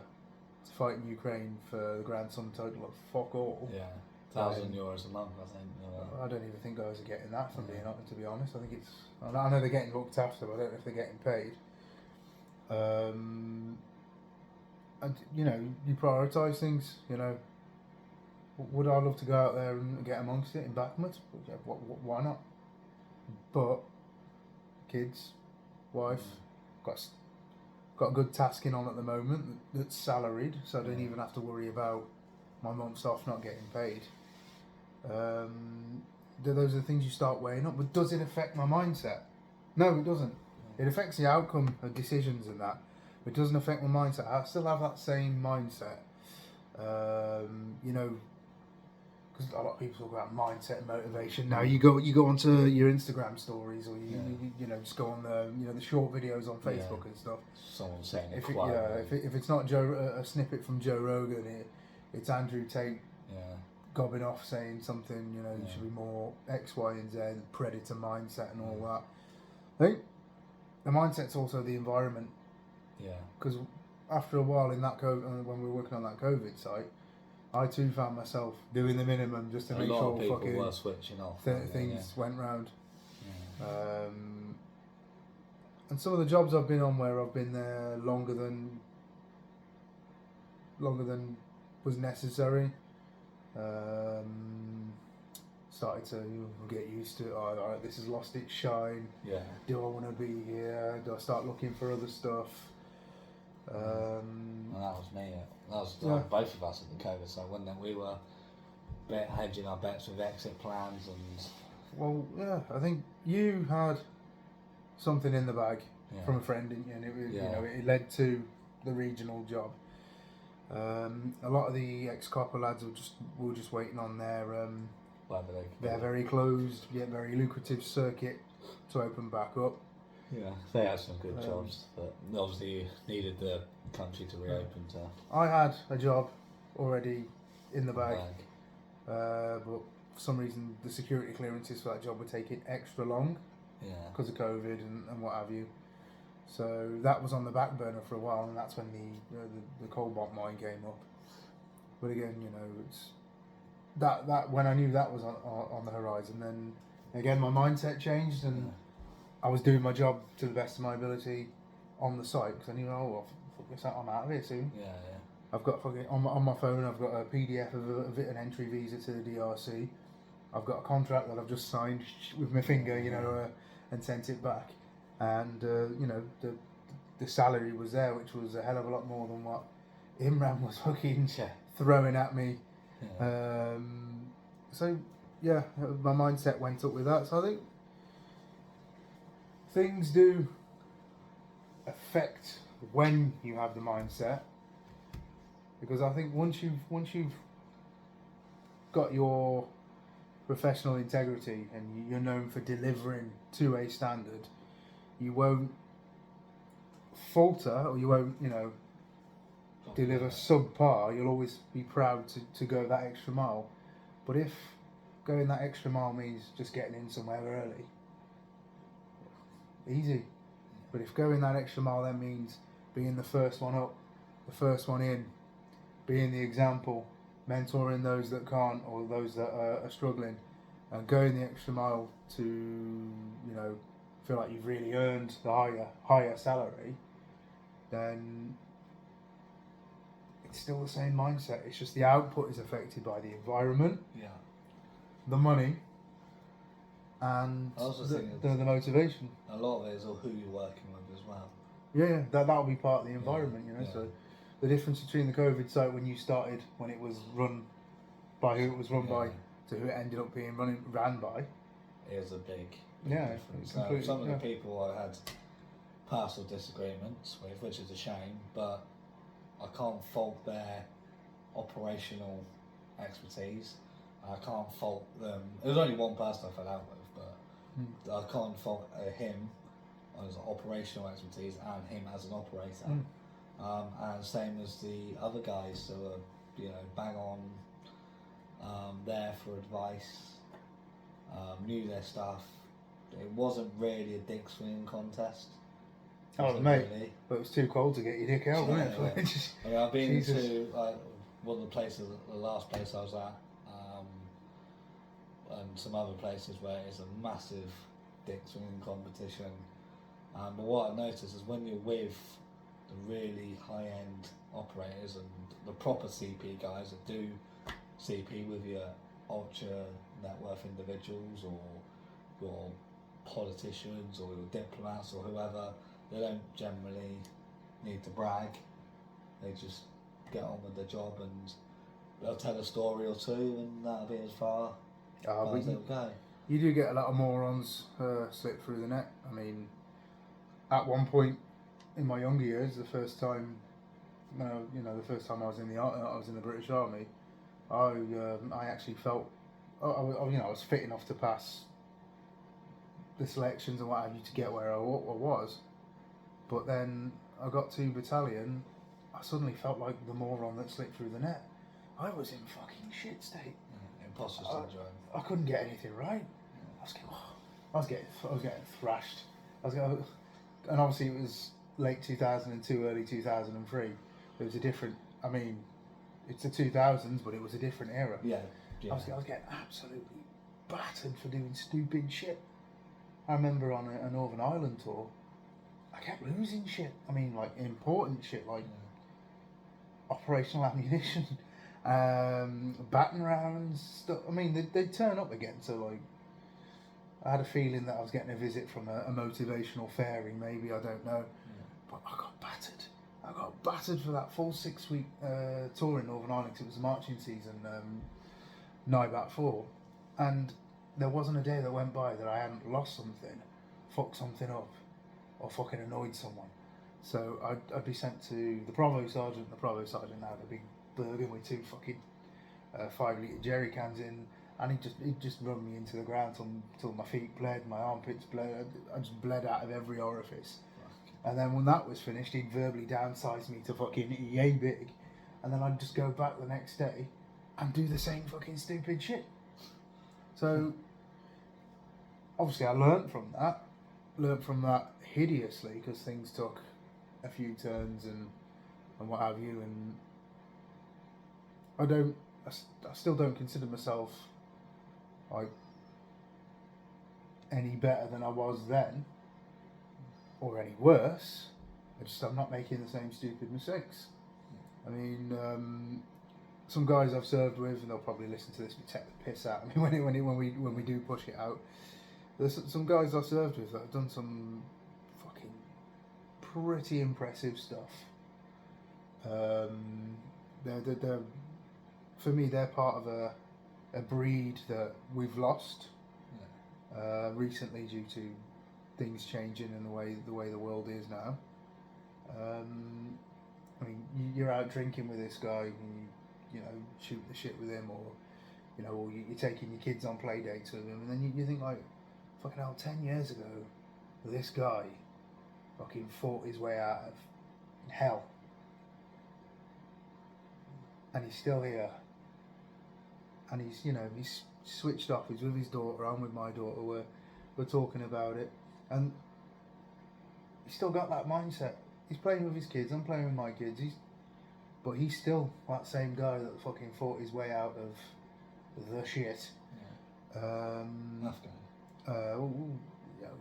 Speaker 2: to fight in Ukraine for the grand sum total of fuck all.
Speaker 1: Yeah, €1,000 a month, I think.
Speaker 2: I don't even think guys are getting that from being honest. To be honest, I think it's. I know they're getting looked after, but I don't know if they're getting paid. And you prioritise things. Would I love to go out there and get amongst it in Bakhmut? Why not? But kids, wife, got a good tasking on at the moment that's salaried, so I don't even have to worry about my months off not getting paid. Those are the things you start weighing up. But does it affect my mindset? No, it doesn't. It affects the outcome of decisions and that. It doesn't affect my mindset. I still have that same mindset. Because a lot of people talk about mindset and motivation. Now you go onto your Instagram stories, or you just go on the short videos on Facebook and stuff.
Speaker 1: Someone saying
Speaker 2: if it's not a snippet from Joe Rogan, it's Andrew Tate gobbing off saying something. You should be more X, Y, and Z, predator mindset and all that. I think the mindset's also the environment. Yeah. Because after a while in that when we were working on that COVID site, I too found myself doing the minimum just to make sure
Speaker 1: a lot of people were switching off.
Speaker 2: Things went round. Yeah. And some of the jobs I've been on where I've been there longer than was necessary. Started to get used to it. Alright, this has lost its shine. Yeah. Do I want to be here? Do I start looking for other stuff?
Speaker 1: Well, that was me. That was both of us at the COVID. So when we were hedging our bets with exit plans and.
Speaker 2: Well, yeah, I think you had something in the bag from a friend, didn't you? And it was, it led to the regional job. A lot of the ex-copper lads were just waiting on their very closed yet very lucrative circuit to open back up.
Speaker 1: Yeah, they had some good jobs, but obviously needed the country to reopen.
Speaker 2: I had a job already in the bag, but for some reason the security clearances for that job were taking extra long because of COVID and what have you. So that was on the back burner for a while, and that's when the cobalt mine came up. But again, it's that when I knew that was on the horizon, then again my mindset changed, and I was doing my job to the best of my ability on the site because I knew, fuck this, I'm out of here soon. Yeah. I've got fucking on my phone. I've got a PDF of an entry visa to the DRC. I've got a contract that I've just signed with my finger, and sent it back, and the salary was there, which was a hell of a lot more than what Imran was fucking throwing at me.
Speaker 1: Yeah.
Speaker 2: So yeah, my mindset went up with that. So I think things do affect when you have the mindset, because I think once you've got your professional integrity and you're known for delivering to a standard, you won't falter, or you won't deliver subpar. You'll always be proud to go that extra mile. But if going that extra mile means just getting in somewhere early, easy. But if going that extra mile then means being the first one up, the first one in, being the example, mentoring those that can't or those that are struggling, and going the extra mile to feel like you've really earned the higher salary, then it's still the same mindset. It's just the output is affected by the environment, the money, and the motivation.
Speaker 1: A lot of it is who you're working with as well.
Speaker 2: Yeah, that'll be part of the environment, So the difference between the COVID site when you started, when it was run by who it was run by, to who it ended up being ran by,
Speaker 1: is a big
Speaker 2: difference.
Speaker 1: Some of the people I had personal disagreements with, which is a shame, but I can't fault their operational expertise. I can't fault them. There was only one person I fell out with, but I can't fault him as operational expertise and him as an operator. And same as the other guys who are, bang on, there for advice, knew their stuff. It wasn't really a dick swinging contest.
Speaker 2: Oh, mate, really. But it was too cold to get your dick out, wasn't it?
Speaker 1: I mean, I've been to one of the places, the last place I was at, and some other places where it's a massive dick swinging competition. But what I noticed is when you're with the really high end operators and the proper CP guys that do CP with your ultra net worth individuals or your politicians or your diplomats or whoever, they don't generally need to brag. They just get on with the job and they'll tell a story or two and that'll be as far as they'll go.
Speaker 2: You do get a lot of morons slip through the net. I mean, at one point in my younger years, the first time I was in the British Army, I actually felt I was fit enough to pass the selections and what have you to get where I was. But then I got to battalion, I suddenly felt like the moron that slipped through the net. I was in fucking shit state.
Speaker 1: Imposter syndrome.
Speaker 2: I couldn't get anything right. I was getting thrashed. And obviously it was late 2002, early 2003. It was a different. I mean, it's the 2000s, but it was a different era.
Speaker 1: Yeah.
Speaker 2: I was getting absolutely battered for doing stupid shit. I remember on a Northern Ireland tour, I kept losing shit. I mean, like important shit, like operational ammunition, baton rounds, stuff. I mean, they'd turn up again. So like, I had a feeling that I was getting a visit from a motivational fairy. Maybe, I don't know. But I got battered. I got battered for that full 6-week tour in Northern Ireland. 'Cause it was marching season, NIBAT 4, and there wasn't a day that went by that I hadn't lost something, fucked something up, or fucking annoyed someone. So I'd be sent to the Provost Sergeant. The Provost Sergeant had a big Bergen with 2 fucking 5-litre jerry cans in, and he'd just run me into the ground till my feet bled, my armpits bled. I just bled out of every orifice. And then when that was finished, he'd verbally downsize me to fucking EA big, and then I'd just go back the next day and do the same fucking stupid shit. So obviously I learnt from that hideously, because things took a few turns and what have you, and I still don't consider myself like any better than I was then, or any worse. I'm not making the same stupid mistakes. I mean, some guys I've served with, and they'll probably listen to this and take the piss out of me when we do push it out. There's some guys I've served with that have done some fucking pretty impressive stuff. They're for me, they're part of a breed that we've lost recently due to things changing and the way the world is now. I mean, you're out drinking with this guy, and you know, shoot the shit with him, or you know, or you're taking your kids on play dates with him, and then you think like, fucking hell, 10 years ago, this guy fucking fought his way out of hell, and he's still here, and he's switched off. He's with his daughter. I'm with my daughter. We're talking about it, and he's still got that mindset. He's playing with his kids. I'm playing with my kids. But he's still that same guy that fucking fought his way out of the shit.
Speaker 1: Yeah.
Speaker 2: You know,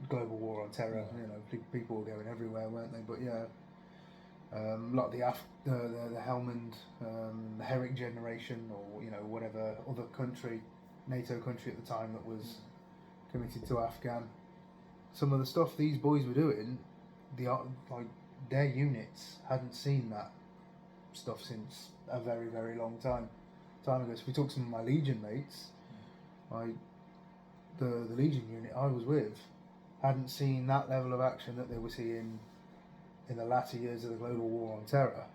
Speaker 2: global war on terror. Yeah. You know, people were going everywhere, weren't they? But yeah, a lot of the Helmand, the Herrick generation, or you know, whatever other country, NATO country at the time that was committed to Afghan. Some of the stuff these boys were doing, their units hadn't seen that stuff since a very, very long time ago. So we took some of my Legion mates, the Legion unit I was with hadn't seen that level of action that they were seeing in the latter years of the global war on terror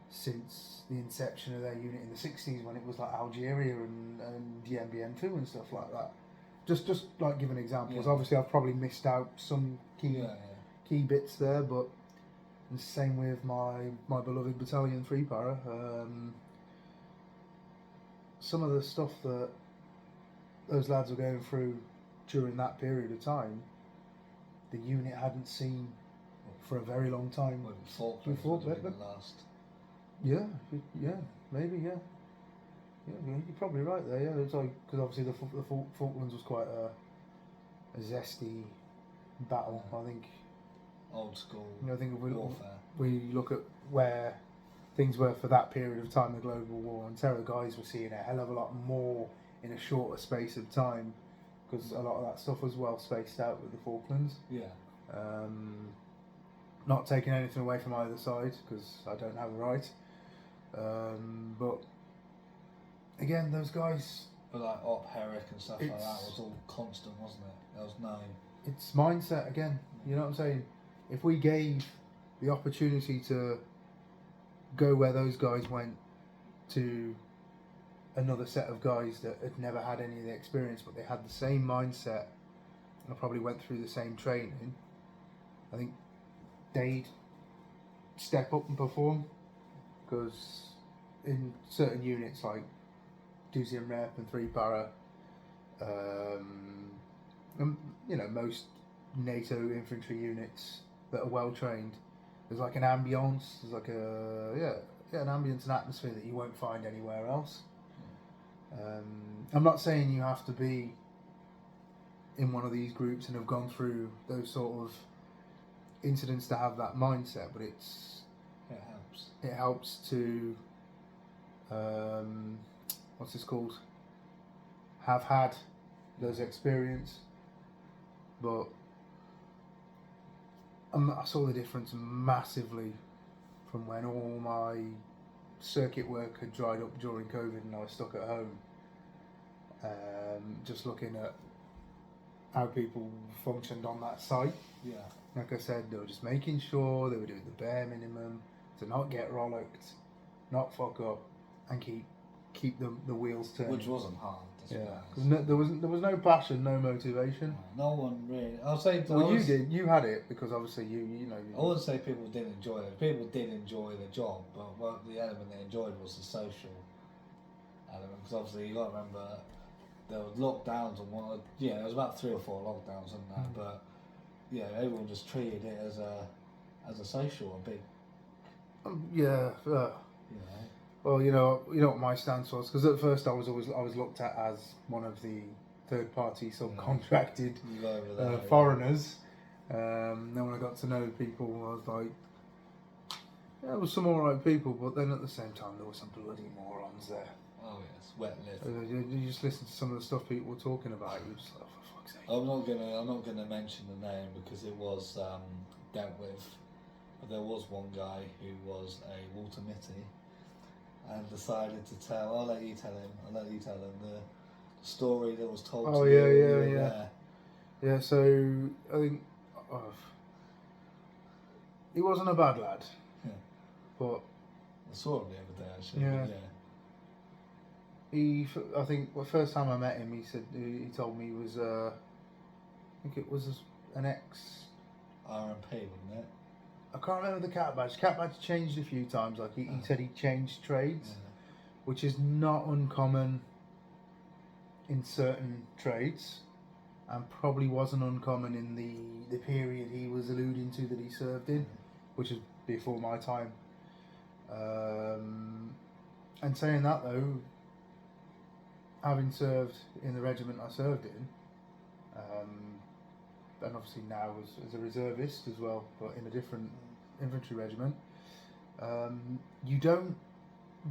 Speaker 2: since the inception of their unit in the 60s, when it was like Algeria and DMBN2 and stuff like that. Just like giving examples.
Speaker 1: Yeah.
Speaker 2: Obviously I've probably missed out some key bits there, but the same with my beloved Battalion 3 Para. Some of the stuff that those lads were going through during that period of time, the unit hadn't seen for a very long time.
Speaker 1: Falklands would have been the last.
Speaker 2: Yeah, maybe, yeah. Yeah, you're probably right there. Yeah, it's like, because obviously the Falklands was quite a zesty battle. I think
Speaker 1: Old school.
Speaker 2: I think
Speaker 1: warfare.
Speaker 2: We look at where things were for that period of time, the global war on terror. Guys were seeing a hell of a lot more in a shorter space of time, because a lot of that stuff was well spaced out with the Falklands.
Speaker 1: Yeah.
Speaker 2: Not taking anything away from either side, because I don't have a right. But again, those guys.
Speaker 1: But like Op Herrick and stuff like that was all constant, wasn't it? There was no.
Speaker 2: It's mindset again. You know what I'm saying? If we gave the opportunity to go where those guys went, to another set of guys that had never had any of the experience, but they had the same mindset and probably went through the same training, I think they'd step up and perform. Because in certain units like Deuxième Rep and 3 Para, you know, most NATO infantry units that are well trained, there's like an ambience, there's like an ambience and atmosphere that you won't find anywhere else. I'm not saying you have to be in one of these groups and have gone through those sort of incidents to have that mindset, but it helps to what's this called? Have had those experience. But I saw the difference massively from when all my circuit work had dried up during COVID and I was stuck at home. Just looking at how people functioned on that site.
Speaker 1: Yeah.
Speaker 2: Like I said, they were just making sure they were doing the bare minimum to not get rollicked, not fuck up, and keep the wheels turning.
Speaker 1: Which wasn't hard.
Speaker 2: There was no passion, no motivation.
Speaker 1: No one really. I'll say.
Speaker 2: You had it because obviously you know.
Speaker 1: I wouldn't say people didn't enjoy it. People did enjoy the job, but the element they enjoyed was the social element. Because obviously you got to remember there was lockdowns and one. Yeah, there was about 3 or 4 lockdowns and that, but yeah, everyone just treated it as a social, a big.
Speaker 2: Yeah.
Speaker 1: You know.
Speaker 2: Well, you know what my stance was, because at first I was looked at as one of the third-party subcontracted foreigners. Then when I got to know people, I was like, There was some alright people, but then at the same time there were some bloody morons there.
Speaker 1: Oh yes, wet lip.
Speaker 2: You just listen to some of the stuff people were talking about. You just like, oh, for fuck's sake.
Speaker 1: I'm not gonna mention the name because it was dealt with. But there was one guy who was a Walter Mitty and decided to tell. I'll let you tell him the story that was told.
Speaker 2: Oh
Speaker 1: to
Speaker 2: yeah,
Speaker 1: you
Speaker 2: yeah,
Speaker 1: when you were
Speaker 2: yeah.
Speaker 1: there.
Speaker 2: Yeah, so I think he wasn't a bad lad,
Speaker 1: Yeah.
Speaker 2: but
Speaker 1: I saw him the other day actually.
Speaker 2: Yeah.
Speaker 1: Yeah.
Speaker 2: I think the first time I met him, he told me he was I think it was an ex.
Speaker 1: RMP, wasn't it?
Speaker 2: I can't remember the cat badge. Cat badge changed a few times. Like he said, he changed trades,
Speaker 1: Yeah.
Speaker 2: which is not uncommon in certain trades, and probably wasn't uncommon in the period he was alluding to that he served in, which is before my time. And saying that though, having served in the regiment I served in, and obviously now as a reservist as well, but in a different infantry regiment, you don't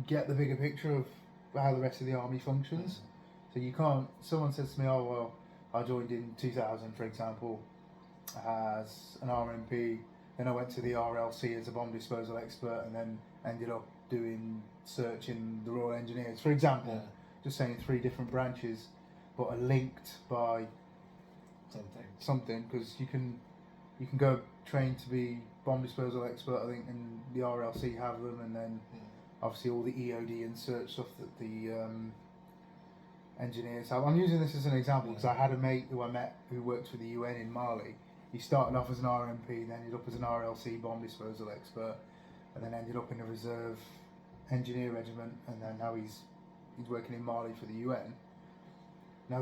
Speaker 2: get the bigger picture of how the rest of the army functions. So you can't. Someone says to me, "Oh well, I joined in 2000, for example, as an RMP. Then I went to the RLC as a bomb disposal expert, and then ended up doing search in the Royal Engineers, for example."
Speaker 1: Yeah.
Speaker 2: Just saying 3 different branches, but are linked by something, because you can go train to be bomb disposal expert, I think, and the RLC have them, and then obviously all the EOD and search stuff that the engineers have. I'm using this as an example because I had a mate who I met who worked for the UN in Mali. He started off as an RMP, then ended up as an RLC bomb disposal expert, and then ended up in a reserve engineer regiment, and then now he's working in Mali for the UN. Now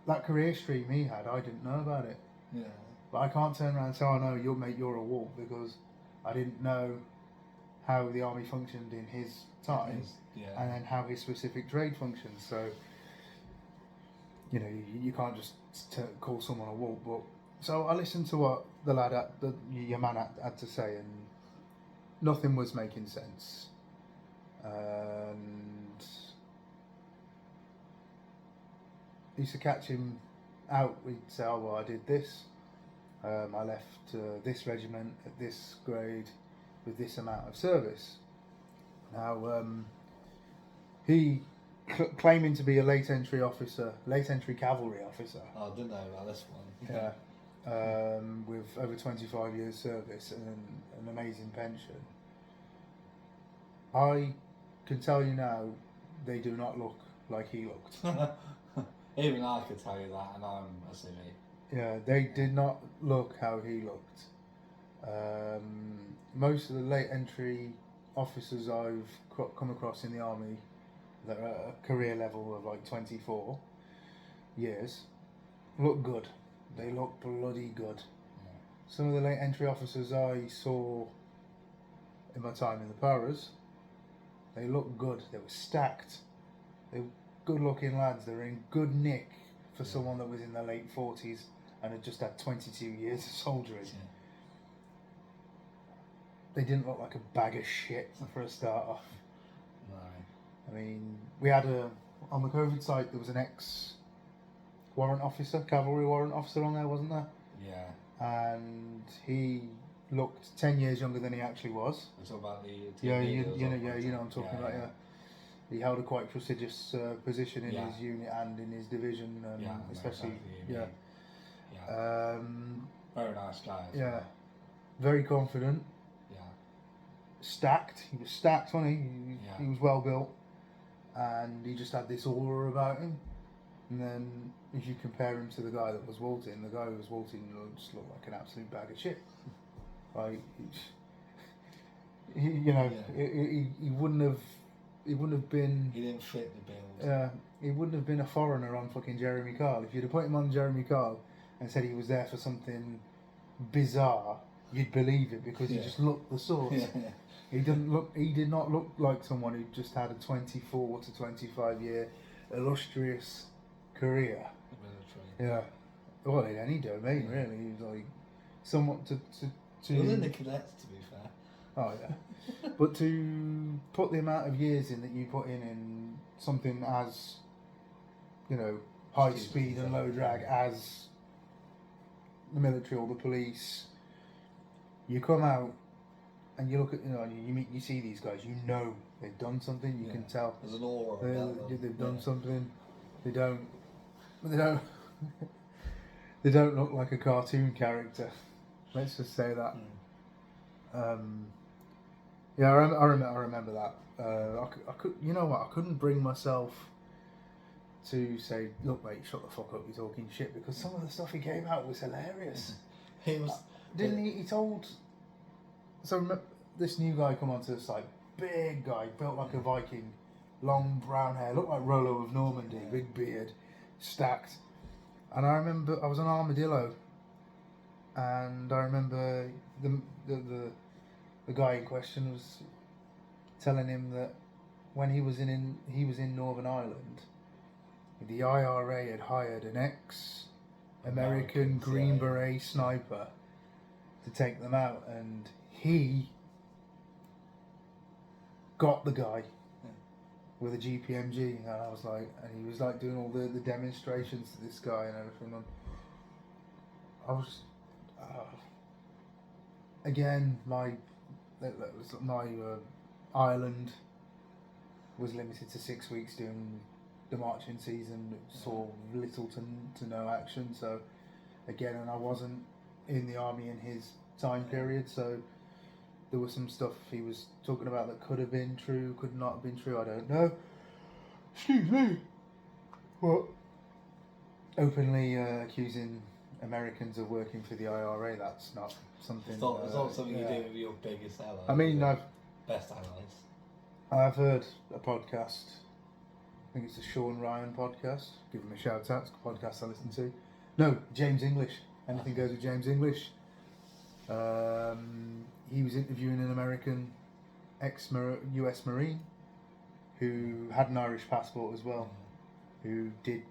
Speaker 2: that career stream he had, I didn't know about it.
Speaker 1: Yeah.
Speaker 2: But I can't turn around and say, "Oh no, you're a wolf," because I didn't know how the army functioned in his time, and then how his specific trade functions. So, you can't just call someone a wolf. But so I listened to what the lad, your man, had to say, and nothing was making sense. And used to catch him out. We'd say, "Oh well, I did this. I left this regiment at this grade with this amount of service." Now, he claiming to be a late entry cavalry officer.
Speaker 1: Oh, I didn't know about this one.
Speaker 2: Yeah. With over 25 years service and an amazing pension. I can tell you now, they do not look like he looked.
Speaker 1: Even I could tell you that, and I'm a silly.
Speaker 2: Yeah, they did not look how he looked. Most of the late entry officers I've come across in the army that are at a career level of like 24 years look good. They look bloody good.
Speaker 1: Yeah.
Speaker 2: Some of the late entry officers I saw in my time in the Paras, they looked good. They were stacked. They were good looking lads. They were in good nick for someone that was in their late 40s and had just had 22 years of soldiering.
Speaker 1: Yeah.
Speaker 2: They didn't look like a bag of shit for a start off.
Speaker 1: No.
Speaker 2: I mean, we had on the COVID site, there was an ex-warrant officer, cavalry warrant officer on there, wasn't there?
Speaker 1: Yeah.
Speaker 2: And he looked 10 years younger than he actually was.
Speaker 1: We talk about the
Speaker 2: You know what I'm talking about. Yeah. He held a quite prestigious position in his unit and in his division, especially.
Speaker 1: Yeah. Very nice guy. Well.
Speaker 2: Very confident.
Speaker 1: Yeah.
Speaker 2: Stacked. He was stacked, wasn't he? He was well built, and he just had this aura about him. And then, if you compare him to the guy that was waltzing, just looked like an absolute bag of shit. Like, he wouldn't have been.
Speaker 1: He didn't fit the bill.
Speaker 2: He wouldn't have been a foreigner on fucking Jeremy Kyle. If you'd have put him on Jeremy Kyle and said he was there for something bizarre, you'd believe it because he just looked the sort. He did not look like someone who just had a 24 to 25 year illustrious career. Yeah. Well, in any domain, really. He was like somewhat to
Speaker 1: He was in the cadets, to be fair.
Speaker 2: Oh yeah. But to put the amount of years in that you put in something as, you know, high speed and low drag as the military or the police, you come out and you look at, you know, and you see these guys, you know they've done something. You can tell
Speaker 1: there's an aura about them.
Speaker 2: they've done something. They don't they don't look like a cartoon character. Let's just say that. Yeah, I remember that. I could, you know what? I couldn't bring myself to say, "Look, mate, shut the fuck up. You're talking shit," because some of the stuff he came out was hilarious.
Speaker 1: He was,
Speaker 2: didn't he? He told. So this new guy come onto the site, big guy, built like a Viking, long brown hair, looked like Rollo of Normandy, big beard, stacked. And I remember I was on Armadillo, and I remember the guy in question was telling him that when he was in Northern Ireland, the IRA had hired an ex-American Green Beret sniper to take them out, and he got the guy with a GPMG, and I was like, and he was like doing all the demonstrations to this guy and everything. And I was again, my Ireland was limited to 6 weeks during the marching season. Saw little to no action. So again, and I wasn't in the army in his time period, so there was some stuff he was talking about that could have been true, could not have been true. I don't know. Excuse me. But openly accusing Americans of working for the IRA, that's not something.
Speaker 1: It's not something you do with your biggest ally.
Speaker 2: I mean,
Speaker 1: best allies.
Speaker 2: I've heard a podcast. I think it's the Sean Ryan podcast. Give him a shout out. It's a podcast I listen to. No, James English. Anything goes with James English. He was interviewing an American ex-US Marine who had an Irish passport as well, who did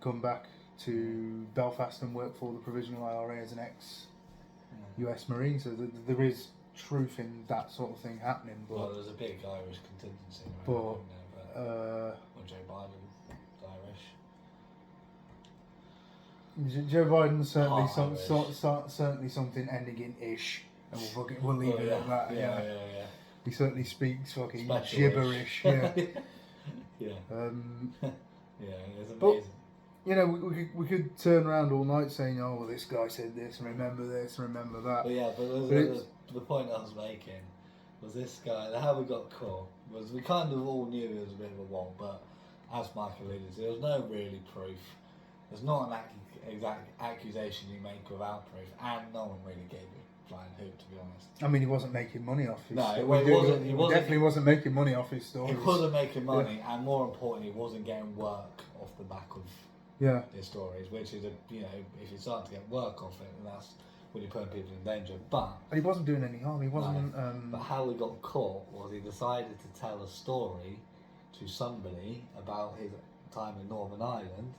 Speaker 2: come back to Belfast and work for the Provisional IRA as an ex-US Marine. So there is truth in that sort of thing happening. But
Speaker 1: well, there's a big Irish contingency.
Speaker 2: But
Speaker 1: Joe Biden's Irish.
Speaker 2: Joe Biden certainly something ending in ish, and we'll leave it at that.
Speaker 1: Yeah.
Speaker 2: He certainly speaks fucking
Speaker 1: Special
Speaker 2: gibberish. Yeah.
Speaker 1: Yeah. It's amazing.
Speaker 2: But you know, we could turn around all night saying, "Oh, well, this guy said this, and remember this, and remember that."
Speaker 1: But the point I was making was this guy. How we got caught was we kind of all knew it was a bit of a wall, but as Mike alluded to, there was no really proof. There's not an exact accusation you make without proof, and no one really gave you a flying hoop, to be honest.
Speaker 2: I mean, he wasn't making money off his.
Speaker 1: He
Speaker 2: definitely wasn't making money off his stories.
Speaker 1: He wasn't making money, and more importantly, he wasn't getting work off the back of his stories, which is if you start to get work off it, then that's when you're putting people in danger. But
Speaker 2: he wasn't doing any harm. He wasn't.
Speaker 1: But how he got caught was he decided to tell a story to somebody about his time in Northern Ireland,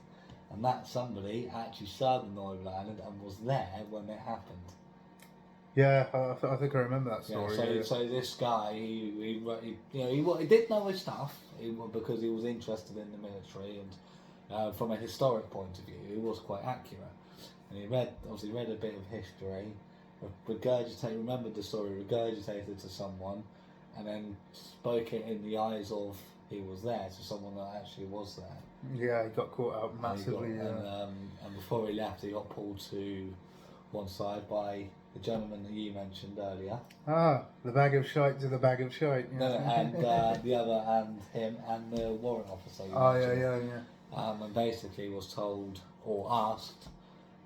Speaker 1: and that somebody actually served in Northern Ireland and was there when it happened.
Speaker 2: Yeah, I think I remember that story.
Speaker 1: So this guy, he did know his stuff because he was interested in the military, and from a historic point of view, he was quite accurate. And he read a bit of history, remembered the story, regurgitated to someone, and then spoke it in the eyes of he was there to someone that actually was there.
Speaker 2: Yeah, he got caught out massively.
Speaker 1: And before he left, he got pulled to one side by the gentleman that you mentioned earlier.
Speaker 2: Ah, the bag of shite to the bag of shite. Yeah.
Speaker 1: No, and the other, and him, and the warrant officer.
Speaker 2: Yeah.
Speaker 1: And basically was told or asked,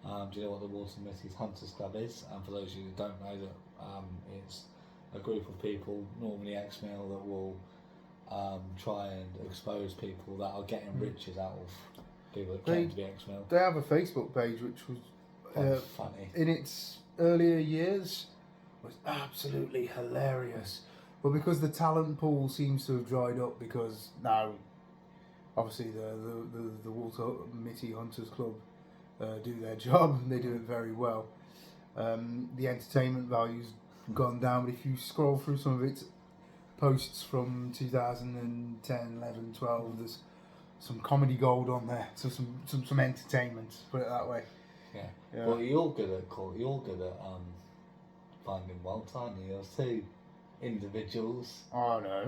Speaker 1: do you know what the Walton Mitties Hunters Club is? And for those of you who don't know that, it's a group of people, normally ex-male, that will try and expose people that are getting riches out of people that claim to be ex-male.
Speaker 2: They have a Facebook page which was
Speaker 1: funny.
Speaker 2: In its earlier years was absolutely hilarious, but because the talent pool seems to have dried up, because now obviously the Walter Mitty Hunters Club do their job and they do it very well. The entertainment values gone down. But if you scroll through some of its posts from 2010, 11, 12, there's some comedy gold on there. So some entertainment, put it that way.
Speaker 1: Yeah.
Speaker 2: Yeah.
Speaker 1: Well, you're good at finding faults, aren't you? There's two individuals.
Speaker 2: Oh no,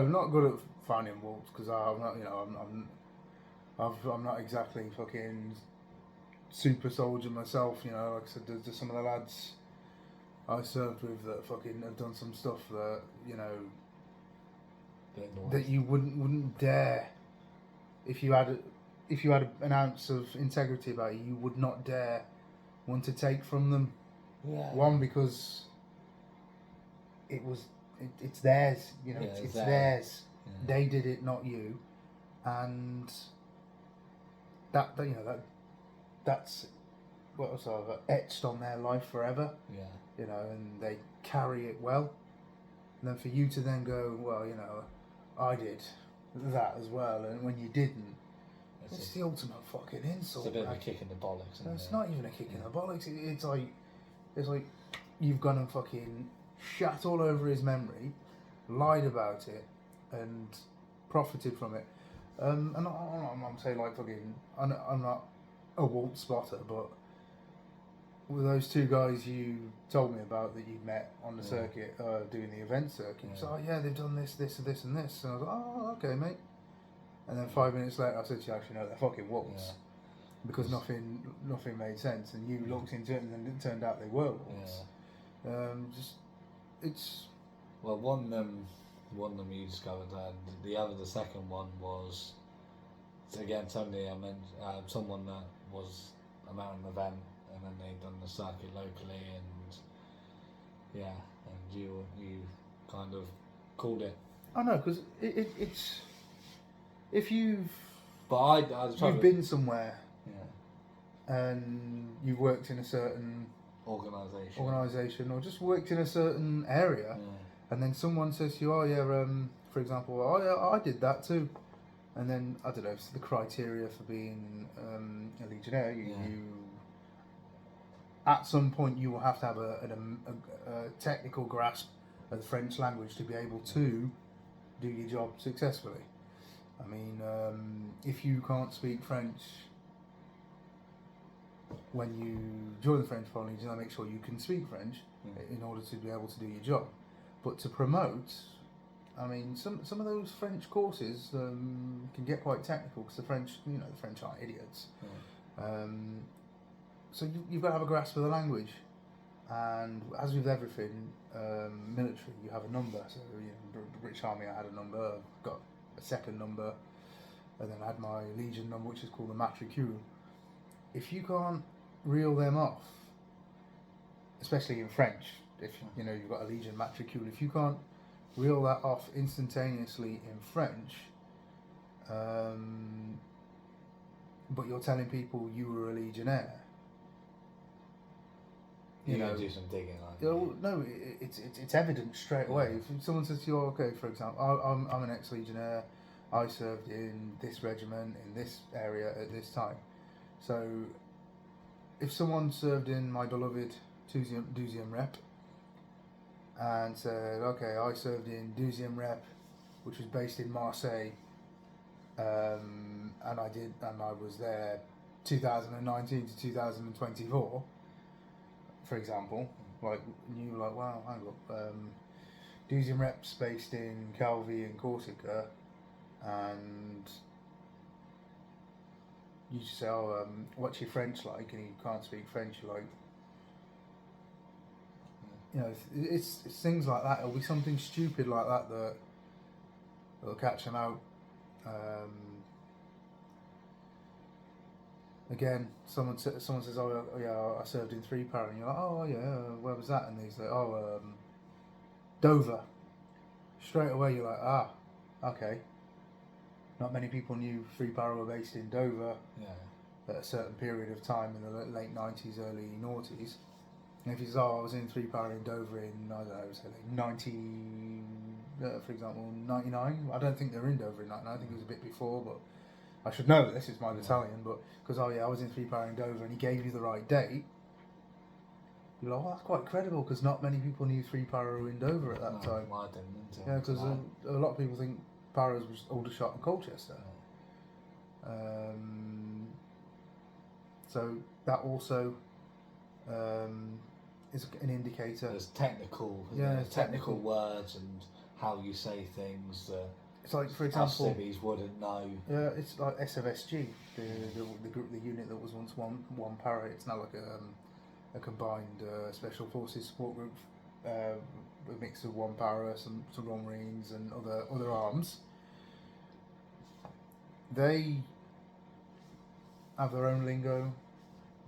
Speaker 2: not good at finding faults because I'm not, I'm not exactly fucking super soldier myself. Like I said, there's some of the lads I served with that fucking have done some stuff that that you wouldn't dare if you had an ounce of integrity about you would not dare want to take from them.
Speaker 1: Yeah.
Speaker 2: One, because it's theirs, it's theirs.
Speaker 1: Yeah.
Speaker 2: They did it, not you, and that's what was etched on their life forever.
Speaker 1: Yeah.
Speaker 2: And they carry it well. And then for you to then go, well, I did that as well, and when you didn't, it's the ultimate fucking insult.
Speaker 1: It's a bit of a kick in the bollocks.
Speaker 2: It's not even a kick in the bollocks. It's like you've gone and fucking shat all over his memory, lied about it, and profited from it. And I'm saying like fucking, I'm not a Walt spotter, but with those two guys you told me about that you met on the circuit, doing the event circuit, so they've done this, and this, and this, and I was like, oh, okay, mate. And then 5 minutes later, I said to you, actually, no, they're fucking wolves. Because nothing made sense, and you looked into it, and then it turned out they were wolves.
Speaker 1: Well, one of them you discovered, and the second one was, again, suddenly I meant someone that was a mountain event, and then they'd done the circuit locally, and you kind of called it.
Speaker 2: I know, because it's if you've been somewhere, and you've worked in a certain organisation, or just worked in a certain area, and then someone says to you, oh yeah, for example, oh yeah, I did that too, and then I don't know, it's the criteria for being a legionnaire. You at some point you will have to have a technical grasp of the French language to be able to do your job successfully. I mean, if you can't speak French when you join the French Foreign Legion, I make sure you can speak French in order to be able to do your job. But to promote, I mean, some of those French courses can get quite technical because the French aren't idiots. So you've got to have a grasp of the language, and as with everything military, you have a number. So British Army, I had a number. I've got a second number, and then I had my Legion number, which is called the matricule. If you can't reel them off, especially in French, if you've got a Legion matricule, if you can't reel that off instantaneously in French, but you're telling people you were a Legionnaire,
Speaker 1: you do some digging,
Speaker 2: no, it's evident straight away. If someone says to you, okay, for example, I'm an ex-Legionnaire, I served in this regiment in this area at this time. So if someone served in my beloved Deuxième Rep and said, okay, I served in Deuxième Rep, which was based in Marseille, and I was there 2019 to 2024, for example, like, you were like, wow, hang on, Deuxième Rep's based in Calvi and Corsica, and you just say, oh, what's your French like? And you can't speak French. You're like, it's things like that. It'll be something stupid like that that'll catch them out. Again, someone says, oh yeah, I served in 3 Para, and you're like, oh yeah, where was that? And they say, oh, Dover. Straight away you're like, ah, okay. Not many people knew 3 Para were based in Dover at a certain period of time in the late 90s, early noughties. And if you say, oh, I was in 3 Para in Dover in, I don't know, say like 90, for example, 99. I don't think they were in Dover in 99, I think it was a bit before, but I should know this, it's my battalion, but because, oh yeah, I was in 3 Para in Dover, and he gave you the right date, You're like, oh, that's quite credible because not many people knew 3 Para in Dover at that
Speaker 1: No,
Speaker 2: time.
Speaker 1: I didn't until
Speaker 2: Yeah, because
Speaker 1: tonight.
Speaker 2: a lot of people think Paras was Aldershot and Colchester. So that also is an indicator.
Speaker 1: There's technical,
Speaker 2: Yeah,
Speaker 1: there's technical
Speaker 2: technical.
Speaker 1: words and how you say things.
Speaker 2: It's like, for
Speaker 1: How
Speaker 2: example,
Speaker 1: civvies wouldn't know.
Speaker 2: it's like SFSG, the group, the unit that was once one para. It's now like a combined special forces support group, a mix of one para, some Royal Marines, and other arms. They have their own lingo.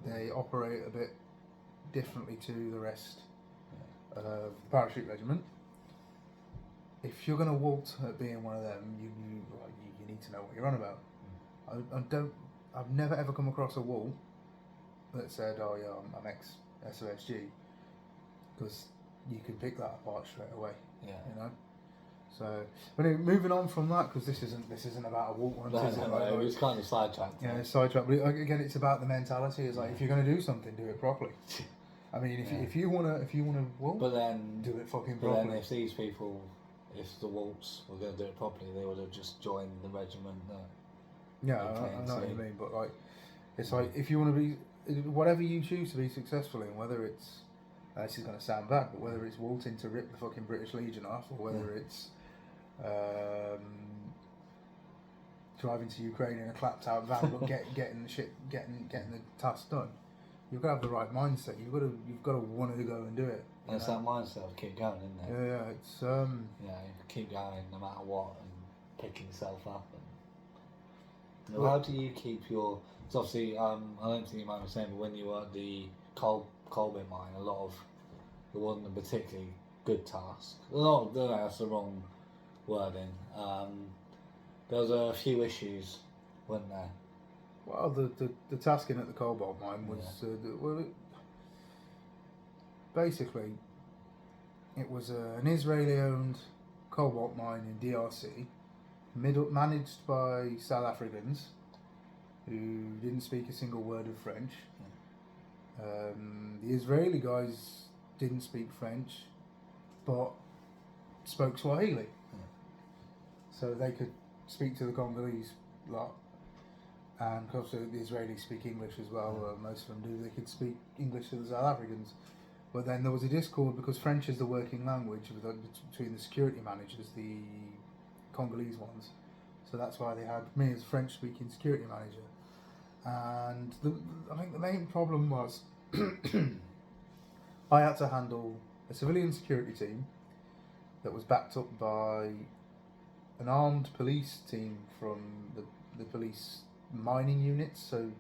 Speaker 2: They operate a bit differently to the rest of the parachute regiment. If you're going to waltz at being one of them, you need to know what you're on about. I've never ever come across a wall that said, "Oh yeah, I'm ex SOSG," because you can pick that apart straight away.
Speaker 1: Yeah.
Speaker 2: You know. So, but anyway, moving on from that, because this isn't about a walk run.
Speaker 1: No, it was kind of sidetracked.
Speaker 2: Yeah, sidetrack. But again, it's about the mentality. It's like, if you're going to do something, do it properly. I mean, if you wanna walk,
Speaker 1: But then
Speaker 2: do it fucking
Speaker 1: But
Speaker 2: properly.
Speaker 1: then if these people, if the Waltz were going to do it properly, they would have just joined the regiment.
Speaker 2: Yeah, I know what you mean. But like, it's like, if you want to be, whatever you choose to be successful in, whether it's, this is going to sound bad, but whether it's waltzing to rip the fucking British Legion off, or whether it's driving to Ukraine in a clapped out van, but getting the task done, you've got to have the right mindset. You've got to want to go and do it.
Speaker 1: And it's that mindset of keep going, isn't it?
Speaker 2: Yeah, it's
Speaker 1: Yeah, keep going no matter what, and picking yourself up. And how do you keep your? It's obviously, I don't think you might be saying, but when you were at the Colbit mine, a lot of it wasn't a particularly good task. No, that's the wrong wording. There was a few issues, weren't there?
Speaker 2: well, the tasking at the Cobalt mine was basically it was an Israeli-owned cobalt mine in DRC, managed by South Africans who didn't speak a single word of French. The Israeli guys didn't speak French, but spoke Swahili, so they could speak to the Congolese lot. And of course, the Israelis speak English as well. Most of them do. They could speak English to the South Africans. But then there was a discord because French is the working language between the security managers, the Congolese ones. So that's why they had me as a French-speaking security manager. And I think the main problem was I had to handle a civilian security team that was backed up by an armed police team from the police mining units, so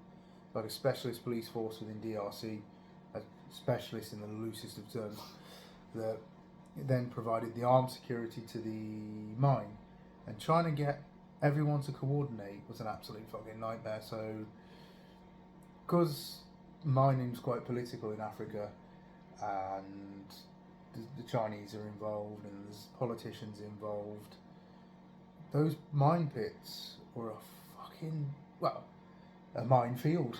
Speaker 2: like a specialist police force within DRC, a specialist in the loosest of terms, that then provided the armed security to the mine. And trying to get everyone to coordinate was an absolute fucking nightmare. So, because mining's quite political in Africa, and the Chinese are involved and there's politicians involved, those mine pits were a fucking, well, a minefield.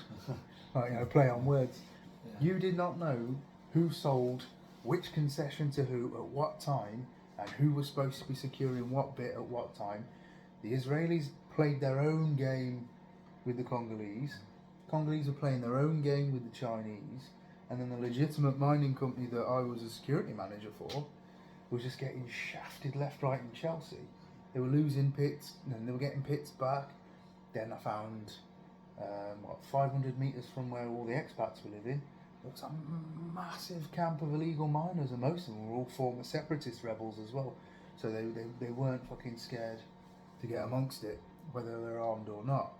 Speaker 2: Like, play on words. Yeah. You did not know who sold which concession to who at what time, and who was supposed to be securing what bit at what time. The Israelis played their own game with the Congolese. Congolese were playing their own game with the Chinese, and then the legitimate mining company that I was a security manager for was just getting shafted left, right, and Chelsea. They were losing pits, and then they were getting pits back. Then I found, 500 metres from where all the expats were living, there was a massive camp of illegal miners, and most of them were all former separatist rebels as well. So they weren't fucking scared to get amongst it, whether they're armed or not.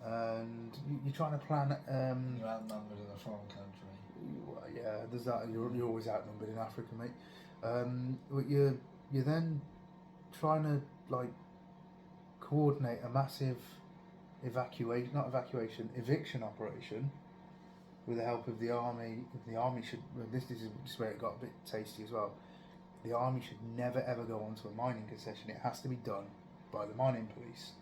Speaker 2: And you're trying to plan.
Speaker 1: You're outnumbered in a foreign country.
Speaker 2: Yeah, there's that. You're always outnumbered in Africa, mate. But you're then trying to coordinate a massive eviction operation with the help of the army. The army should. This is where it got a bit tasty as well. The army should never ever go onto a mining concession. It has to be done by the mining police.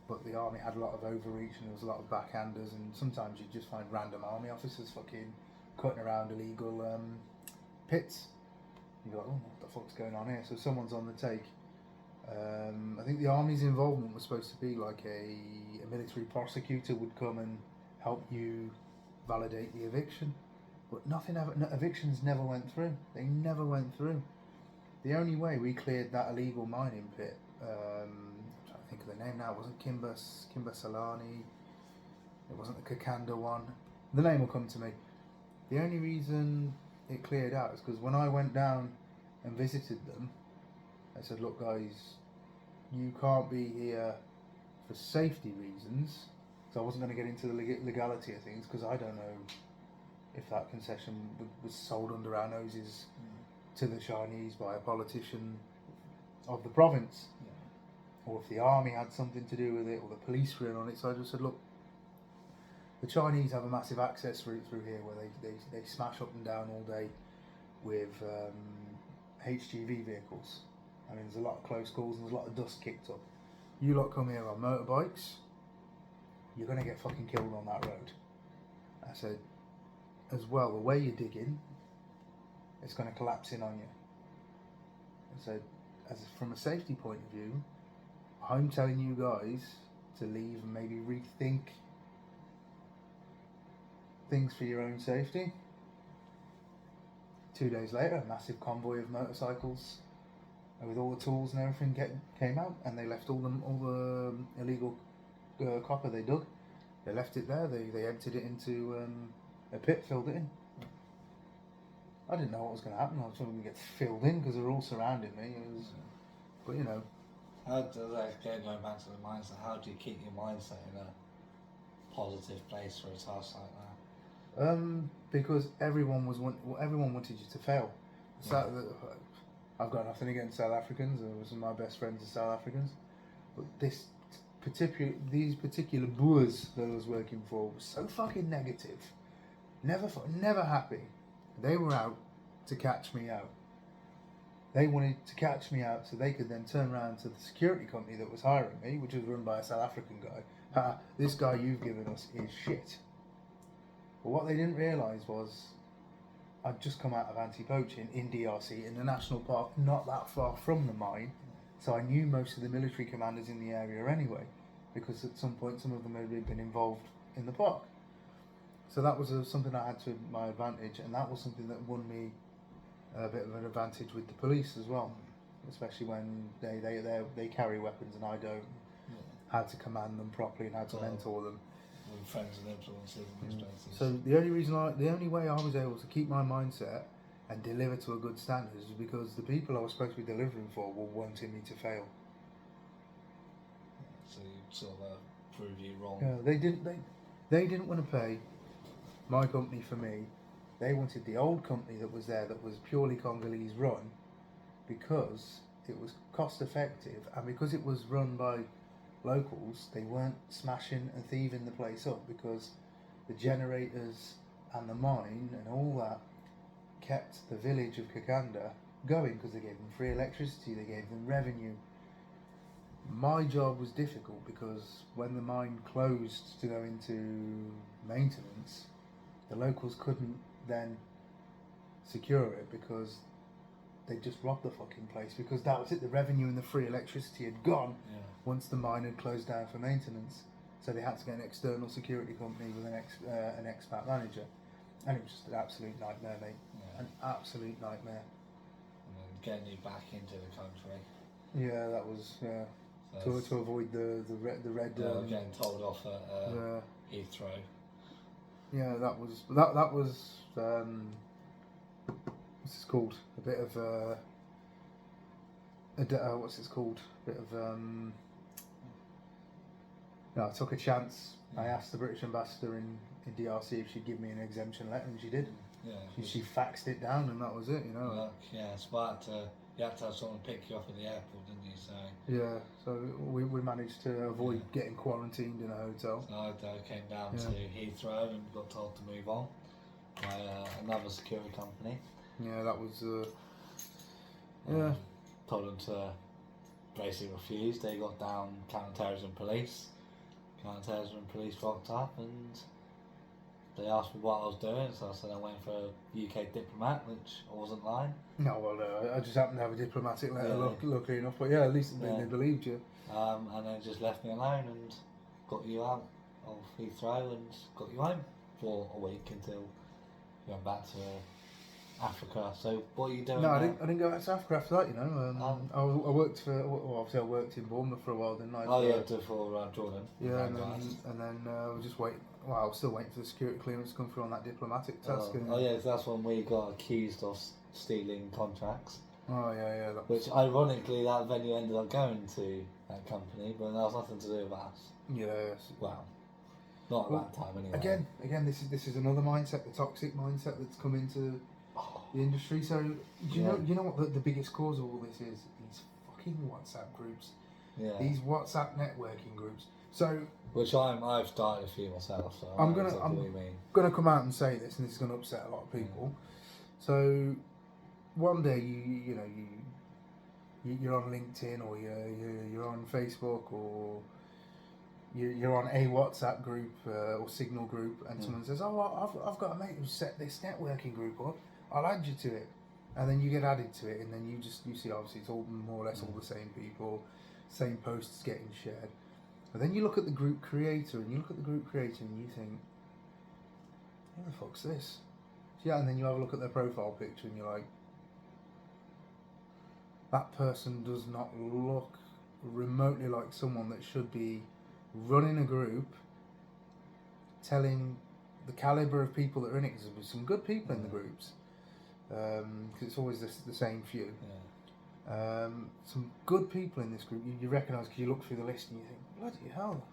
Speaker 2: But the army had a lot of overreach, and there was a lot of backhanders, and sometimes you just find random army officers fucking cutting around illegal pits. You're like, oh, what the fuck's going on here? So someone's on the take. I think the army's involvement was supposed to be like a military prosecutor would come and help you validate the eviction, but evictions never went through. They never went through. The only way we cleared that illegal mining pit, I'm trying to think of the name now. It wasn't Kimber Solani. It wasn't the Kakanda one. The name will come to me. The only reason it cleared out is because when I went down and visited them, I said, look guys, you can't be here for safety reasons. So I wasn't going to get into the legality of things because I don't know if that concession was sold under our noses to the Chinese by a politician of the province, or if the army had something to do with it, or the police were in on it. So I just said, look, the Chinese have a massive access route through here where they smash up and down all day with HGV vehicles. I mean, there's a lot of close calls and there's a lot of dust kicked up. You lot come here on motorbikes, you're going to get fucking killed on that road. I said, as well, the way you're digging, it's going to collapse in on you. I said, from a safety point of view, I'm telling you guys to leave and maybe rethink things for your own safety. 2 days later, a massive convoy of motorcycles with all the tools and everything came out, and they left all the illegal copper they dug. They left it there. They emptied it into a pit, filled it in. I didn't know what was going to happen. I was going to get filled in because they were all surrounding me. But you know.
Speaker 1: How does that going back to the mindset? How do you keep your mindset in a positive place for a task like that?
Speaker 2: Because everyone wanted you to fail.
Speaker 1: Yeah.
Speaker 2: I've got nothing against South Africans. Some of my best friends are South Africans, but these particular boers that I was working for were so fucking negative, never happy. They were out to catch me out. They wanted to catch me out so they could then turn around to the security company that was hiring me, which was run by a South African guy. This guy you've given us is shit. But what they didn't realise was I'd just come out of anti-poaching in DRC in the national park, not that far from the mine. So I knew most of the military commanders in the area anyway, because at some point some of them had been involved in the park. So that was something I had to my advantage, and that was something that won me a bit of an advantage with the police as well, especially when they carry weapons and I don't. How to command them properly and how to mentor them.
Speaker 1: With friends and influences in these places.
Speaker 2: So the only way I was able to keep my mindset and deliver to a good standard is because the people I was supposed to be delivering for were wanting me to fail.
Speaker 1: So you sort of proved you wrong.
Speaker 2: Yeah, they didn't want to pay my company for me. They wanted the old company that was there, that was purely Congolese run, because it was cost effective and because it was run by locals. They weren't smashing and thieving the place up, because the generators and the mine and all that kept the village of Kakanda going, because they gave them free electricity, they gave them revenue. My job was difficult because when the mine closed to go into maintenance, the locals couldn't then secure it because they just robbed the fucking place, because that was it. The revenue and the free electricity had gone once the mine had closed down for maintenance. So they had to get an external security company with an expat manager, and it was just an absolute nightmare, mate. An absolute nightmare.
Speaker 1: And then getting you back into the country.
Speaker 2: Yeah, that was to avoid the red.
Speaker 1: Getting told off at Heathrow.
Speaker 2: Yeah, that was what's it called? A bit of what's it called? A bit of I took a chance. I asked the British ambassador in DRC if she'd give me an exemption letter, and she did.
Speaker 1: Yeah.
Speaker 2: She faxed it down, and that was it. You know.
Speaker 1: Look, yeah, smart. You had to have someone pick you up at the airport, didn't you? So.
Speaker 2: Yeah. So we managed to avoid getting quarantined in a hotel.
Speaker 1: So I came down to Heathrow and got told to move on by another security company.
Speaker 2: Yeah, that was.
Speaker 1: Told them to basically refuse. They got down counter-terrorism police. Counter-terrorism police rocked up and they asked me what I was doing, so I said I went for a UK diplomat, which I wasn't lying.
Speaker 2: No, well, no, I just happened to have a diplomatic letter,
Speaker 1: Yeah.
Speaker 2: luckily enough. But yeah, at least they
Speaker 1: Yeah.
Speaker 2: believed you.
Speaker 1: And then just left me alone and got you out of Heathrow and got you home for a week until you went back to Africa. So what are you doing
Speaker 2: No,
Speaker 1: now?
Speaker 2: I didn't go back to Africa after that. You know, I worked for. Well, obviously, I worked in Bournemouth for a while, didn't I?
Speaker 1: Oh yeah, for Jordan.
Speaker 2: Yeah,
Speaker 1: Guys.
Speaker 2: and then we just wait. Well, I was still waiting for the security clearance to come through on that diplomatic task.
Speaker 1: Yeah, that's when we got accused of stealing contracts.
Speaker 2: Oh yeah.
Speaker 1: Which ironically, that venue ended up going to that company, but that was nothing to do with us.
Speaker 2: Yes.
Speaker 1: Well, not at that time anyway.
Speaker 2: Again, this is another mindset, the toxic mindset that's come into the industry. So do you know what the biggest cause of all this is? These fucking WhatsApp groups.
Speaker 1: Yeah.
Speaker 2: These WhatsApp networking groups. So
Speaker 1: which I've started a few myself. So
Speaker 2: I'm gonna come out and say this, and this is gonna upset a lot of people. So one day you're on LinkedIn or you're on Facebook or you're on a WhatsApp group or Signal group, and someone says, "Oh, I've got a mate who set this networking group up. I'll add you to it," and then you get added to it, and then you see obviously it's all more or less all the same people, same posts getting shared. And then you look at the group creator, and you think, "Who the fuck's this?" Yeah, and then you have a look at their profile picture, and you're like, that person does not look remotely like someone that should be running a group, telling the caliber of people that are in it, because there's some good people in the groups, because it's always the same few. Some good people in this group you recognise because you look through the list and you think, bloody hell,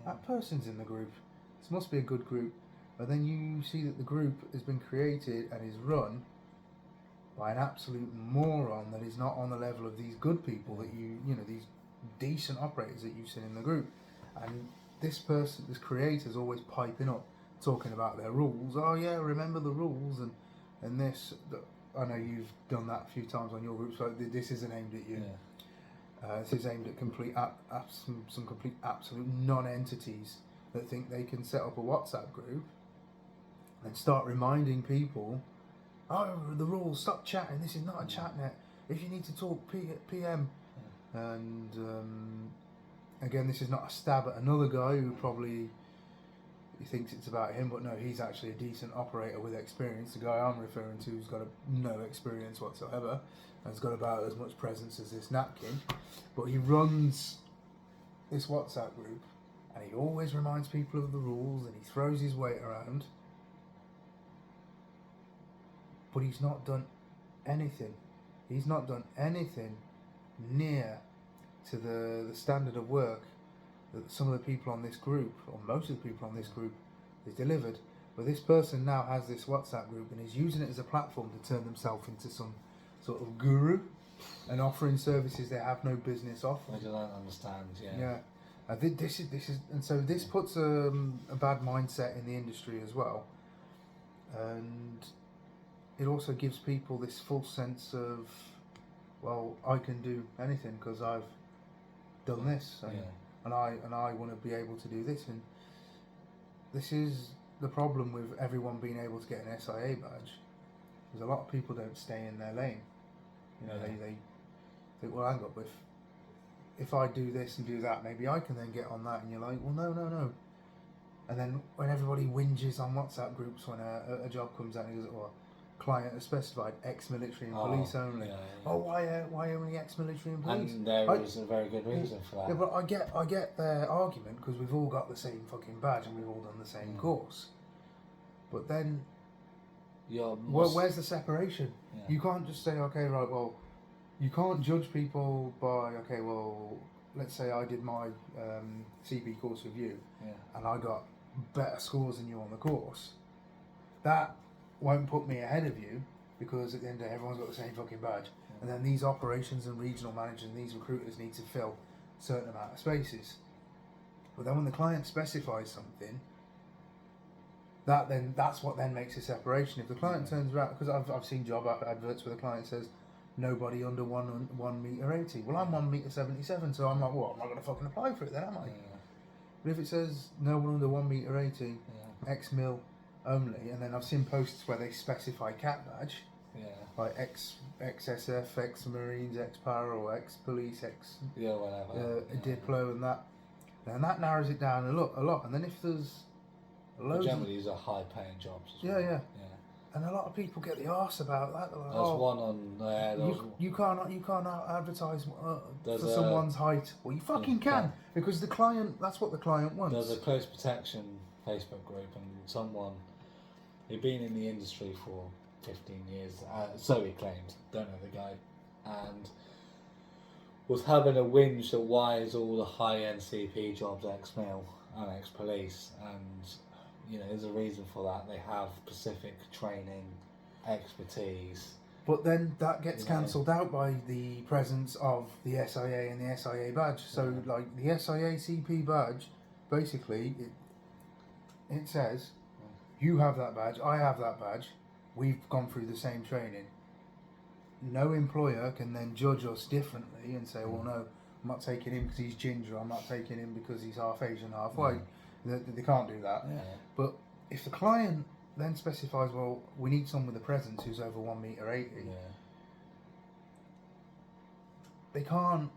Speaker 2: that person's in the group. This must be a good group. But then you see that the group has been created and is run by an absolute moron that is not on the level of these good people that these decent operators that you've seen in the group. And this creator's always piping up, talking about their rules. Oh yeah, remember the rules and this. I know you've done that a few times on your group, so this isn't aimed at you. This is aimed at some complete absolute non-entities that think they can set up a WhatsApp group and start reminding people, oh, the rules, stop chatting, this is not a chat net. If you need to talk, PM. And again, this is not a stab at another guy who probably he thinks it's about him, but no, he's actually a decent operator with experience. The guy I'm referring to has got no experience whatsoever, and has got about as much presence as this napkin. But he runs this WhatsApp group, and he always reminds people of the rules, and he throws his weight around. But he's not done anything. He's not done anything near to the standard of work that some of the people on this group, or most of the people on this group, is delivered. But this person now has this WhatsApp group and is using it as a platform to turn themselves into some sort of guru and offering services they have no business offering.
Speaker 1: I don't understand.
Speaker 2: Yeah. This is, and so this puts a bad mindset in the industry as well, and it also gives people this false sense of, well, I can do anything because I've done this, and I want to be able to do this, and this is the problem with everyone being able to get an SIA badge, because a lot of people don't stay in their lane. They think, well, hang on, but if I do this and do that, maybe I can then get on that, and you're like, well, no. And then when everybody whinges on WhatsApp groups when a job comes out, and goes, oh, client has specified ex-military and police only. Oh, why only ex-military and police?
Speaker 1: And there is a very good reason for that.
Speaker 2: Yeah, but I get their argument, because we've all got the same fucking badge and we've all done the same course. But then, where's the separation?
Speaker 1: Yeah.
Speaker 2: You can't just say, okay, right, well, you can't judge people by, okay, well, let's say I did my CB course with you, and I got better scores than you on the course. That won't put me ahead of you, because at the end of the day, everyone's got the same fucking badge. And then these operations and regional managers and these recruiters need to fill a certain amount of spaces. But then when the client specifies something, that's what then makes a separation. If the client turns around, because I've seen job adverts where the client says nobody under 1 meter 80. Well, I'm 1 meter 77, so I'm like, well, I'm not going to fucking apply for it then, am I? But if it says no one under 1 meter 80, X mil, only, and then I've seen posts where they specify cat badge,
Speaker 1: Yeah.
Speaker 2: like ex-SF, ex-Marines, ex-Para, or ex-Police,
Speaker 1: Yeah, whatever. Yeah.
Speaker 2: Diplo, and that. And that narrows it down a lot. And then if there's
Speaker 1: But
Speaker 2: loads,
Speaker 1: generally, these are high-paying jobs. As
Speaker 2: Yeah,
Speaker 1: well.
Speaker 2: yeah.
Speaker 1: Yeah.
Speaker 2: and a lot of people get the arse about that. They're like,
Speaker 1: There's
Speaker 2: oh,
Speaker 1: one on there.
Speaker 2: you can't advertise for
Speaker 1: There's a-
Speaker 2: someone's height. Well, you fucking
Speaker 1: You
Speaker 2: can,
Speaker 1: can.
Speaker 2: because the client. That's what the client wants.
Speaker 1: There's a close protection Facebook group, and someone who'd been in the industry for 15 years, so he claimed, don't know the guy, and was having a whinge that why is all the high-end CP jobs ex-mil and ex-police, and you know there's a reason for that. They have specific training, expertise.
Speaker 2: But then that gets
Speaker 1: You know.
Speaker 2: cancelled out by the presence of the SIA and the SIA badge. So,
Speaker 1: Yeah.
Speaker 2: like the SIA CP badge, basically, it says, you have that badge, I have that badge, we've gone through the same training. No employer can then judge us differently and say, well, no, I'm not taking him because he's ginger, I'm not taking him because he's half Asian, half white. They can't do that.
Speaker 1: Yeah.
Speaker 2: But if the client then specifies, well, we need someone with a presence who's over 1 meter 80,
Speaker 1: Yeah.
Speaker 2: they can't.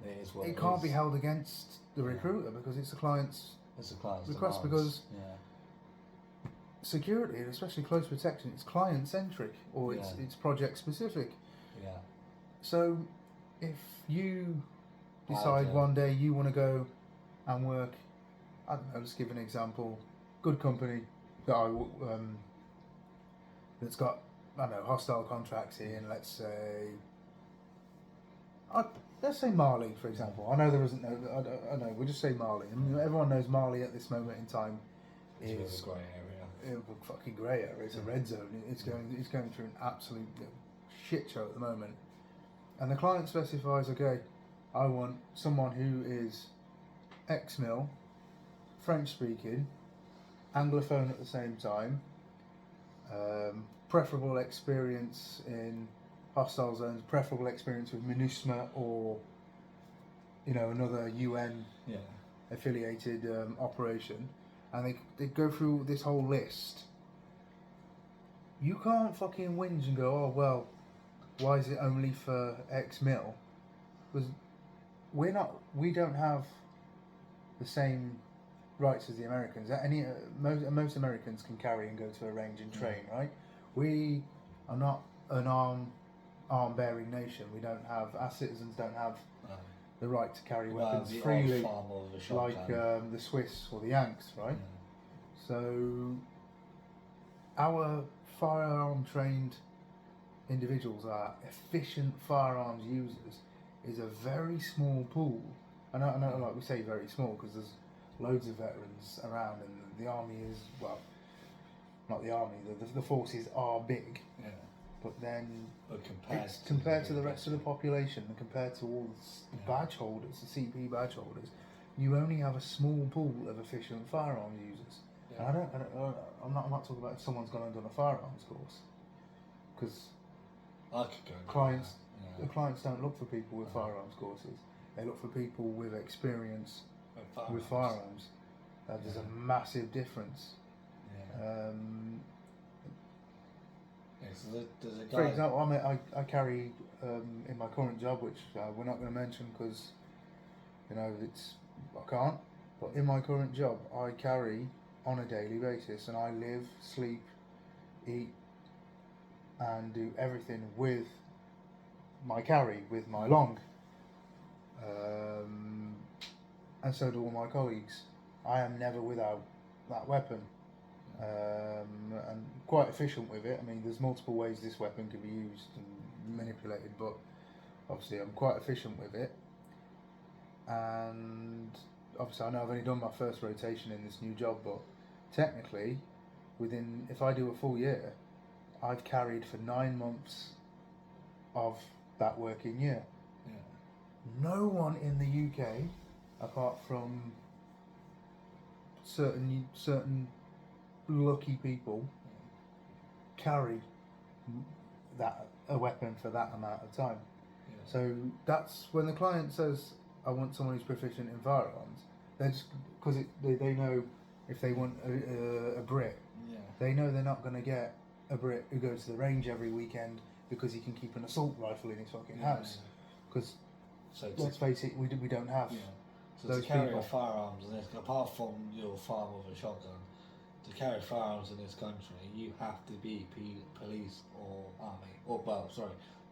Speaker 1: It is what
Speaker 2: It
Speaker 1: it
Speaker 2: can't
Speaker 1: is.
Speaker 2: be held against the recruiter because it's the client's
Speaker 1: It's a client's
Speaker 2: request,
Speaker 1: demands.
Speaker 2: because security, and especially close protection, it's client centric or it's project specific.
Speaker 1: Yeah.
Speaker 2: So if you decide
Speaker 1: Okay.
Speaker 2: one day you want to go and work, I don't know, let's give an example, good company that that's got, I don't know, hostile contracts in, let's say Mali, for example. I know there isn't no, I know, we'll just say Mali. I mean, everyone knows Mali at this moment in time
Speaker 1: It's
Speaker 2: is
Speaker 1: a grey area.
Speaker 2: a fucking grey area. It's a red zone. It's going through an absolute shit show at the moment. And the client specifies, okay, I want someone who is ex-mil, French speaking, Anglophone at the same time, preferable experience in hostile zones, preferable experience with MINUSMA or, you know, another UN
Speaker 1: Yeah.
Speaker 2: affiliated operation, and they go through this whole list. You can't fucking whinge and go, oh well, why is it only for ex-mil? Because we don't have the same rights as the Americans. Most Americans can carry and go to a range and train, right? We are not an arm-bearing nation. We don't have, our citizens don't have the right to carry weapons freely, like the Swiss or the Yanks, right?
Speaker 1: Yeah.
Speaker 2: So our firearm trained individuals, are efficient firearms users, is a very small pool. I know, like we say very small because there's loads of veterans around, and the army is, well, not the army, the forces are big,
Speaker 1: Yeah.
Speaker 2: but then
Speaker 1: But
Speaker 2: compared to the rest of the population and compared to all the badge holders, the CP badge holders, you only have a small pool of efficient firearms users.
Speaker 1: Yeah.
Speaker 2: And I'm not talking about if someone's gone and done a firearms course, because
Speaker 1: I could go. and do
Speaker 2: clients
Speaker 1: that.
Speaker 2: the clients don't look for people with firearms courses. They look for people with experience
Speaker 1: Yeah.
Speaker 2: with firearms. There's a massive difference.
Speaker 1: Yeah. Yeah, so there's a guy.
Speaker 2: For example, I carry in my current job, which we're not going to mention because, you know, I can't. But in my current job, I carry on a daily basis, and I live, sleep, eat, and do everything with my carry, with my long. And so do all my colleagues. I am never without that weapon. And quite efficient with it. I mean, there's multiple ways this weapon can be used and manipulated, but obviously I'm quite efficient with it. And obviously I know I've only done my first rotation in this new job, but technically, if I do a full year, I've carried for 9 months of that working year.
Speaker 1: Yeah.
Speaker 2: No one in the UK, apart from certain lucky people, carry a weapon for that amount of time.
Speaker 1: Yeah.
Speaker 2: So that's when the client says, I want someone who's proficient in firearms. They're just because they know if they want a Brit
Speaker 1: Yeah.
Speaker 2: They know they're not going to get a Brit who goes to the range every weekend because he can keep an assault rifle in his fucking house. Because
Speaker 1: So
Speaker 2: let's face it, we don't have
Speaker 1: so
Speaker 2: those
Speaker 1: to carry
Speaker 2: people.
Speaker 1: firearms in this, apart from your farm with a shotgun, to carry firearms in this country, you have to be police or army, or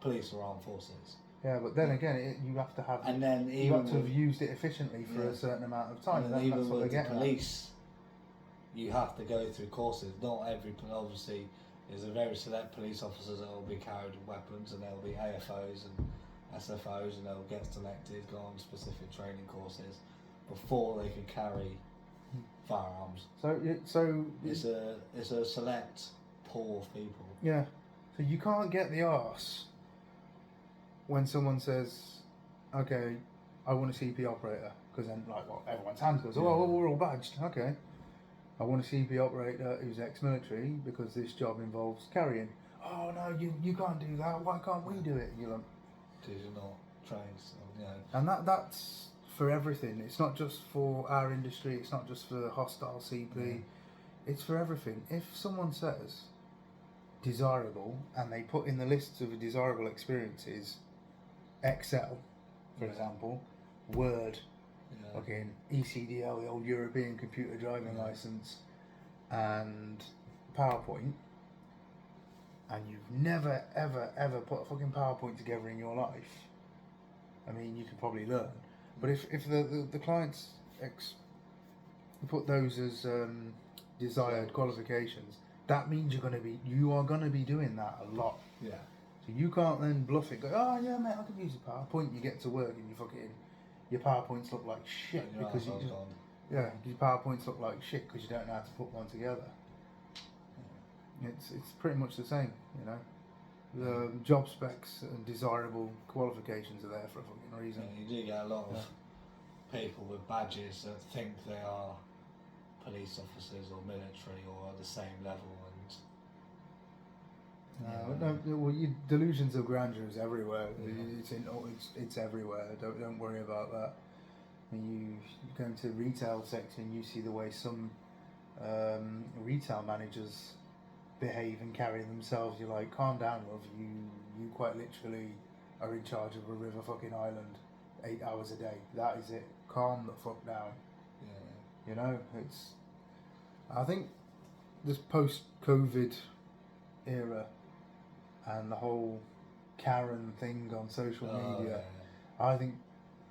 Speaker 1: police or armed forces.
Speaker 2: Yeah, but then again, you have to have.
Speaker 1: And then
Speaker 2: you
Speaker 1: even
Speaker 2: have to have used it efficiently for a certain amount of time.
Speaker 1: And
Speaker 2: That's
Speaker 1: even
Speaker 2: what
Speaker 1: with
Speaker 2: they're
Speaker 1: the
Speaker 2: getting
Speaker 1: police, you have to go through courses. Not every, obviously, there's a very select police officers that will be carried with weapons, and there will be AFOs and SFOs, and they'll get selected, go on specific training courses before they can carry firearms.
Speaker 2: So
Speaker 1: It's a select pool of people.
Speaker 2: Yeah, so you can't get the arse when someone says, "Okay, I want a CP operator," because then everyone's hands goes, "Oh, well, we're all badged." Okay, I want a CP operator who's ex-military because this job involves carrying. Oh no, you can't do that. Why can't we do it? You're like,
Speaker 1: because you're not trained, so,
Speaker 2: And that's for everything. It's not just for our industry. It's not just for hostile CP. It's for everything. If someone says desirable and they put in the lists of desirable experiences Excel, for example, Word, fucking ECDL, the old European computer driving license, and PowerPoint, and you've never ever put a fucking PowerPoint together in your life, I mean, you can probably learn. But if the clients put those as desired qualifications, that means you are gonna be doing that a lot.
Speaker 1: Yeah.
Speaker 2: So you can't then bluff it. Go, oh yeah, mate, I can use a PowerPoint. You get to work and your PowerPoints look like shit because your PowerPoints look like shit because you don't know how to put one together. It's pretty much the same, you know. The job specs and desirable qualifications are there for a fucking reason.
Speaker 1: Yeah, you do get a lot of people with badges that think they are police officers or military or at the same level,
Speaker 2: Delusions of grandeur is everywhere. It's everywhere. Don't worry about that. When you go into the retail section, you see the way some retail managers behave and carry themselves. You're like, calm down, love. You quite literally are in charge of a river fucking island 8 hours a day. That is it. Calm the fuck down.
Speaker 1: Yeah.
Speaker 2: You know, I think this post-COVID era and the whole Karen thing on social media, I think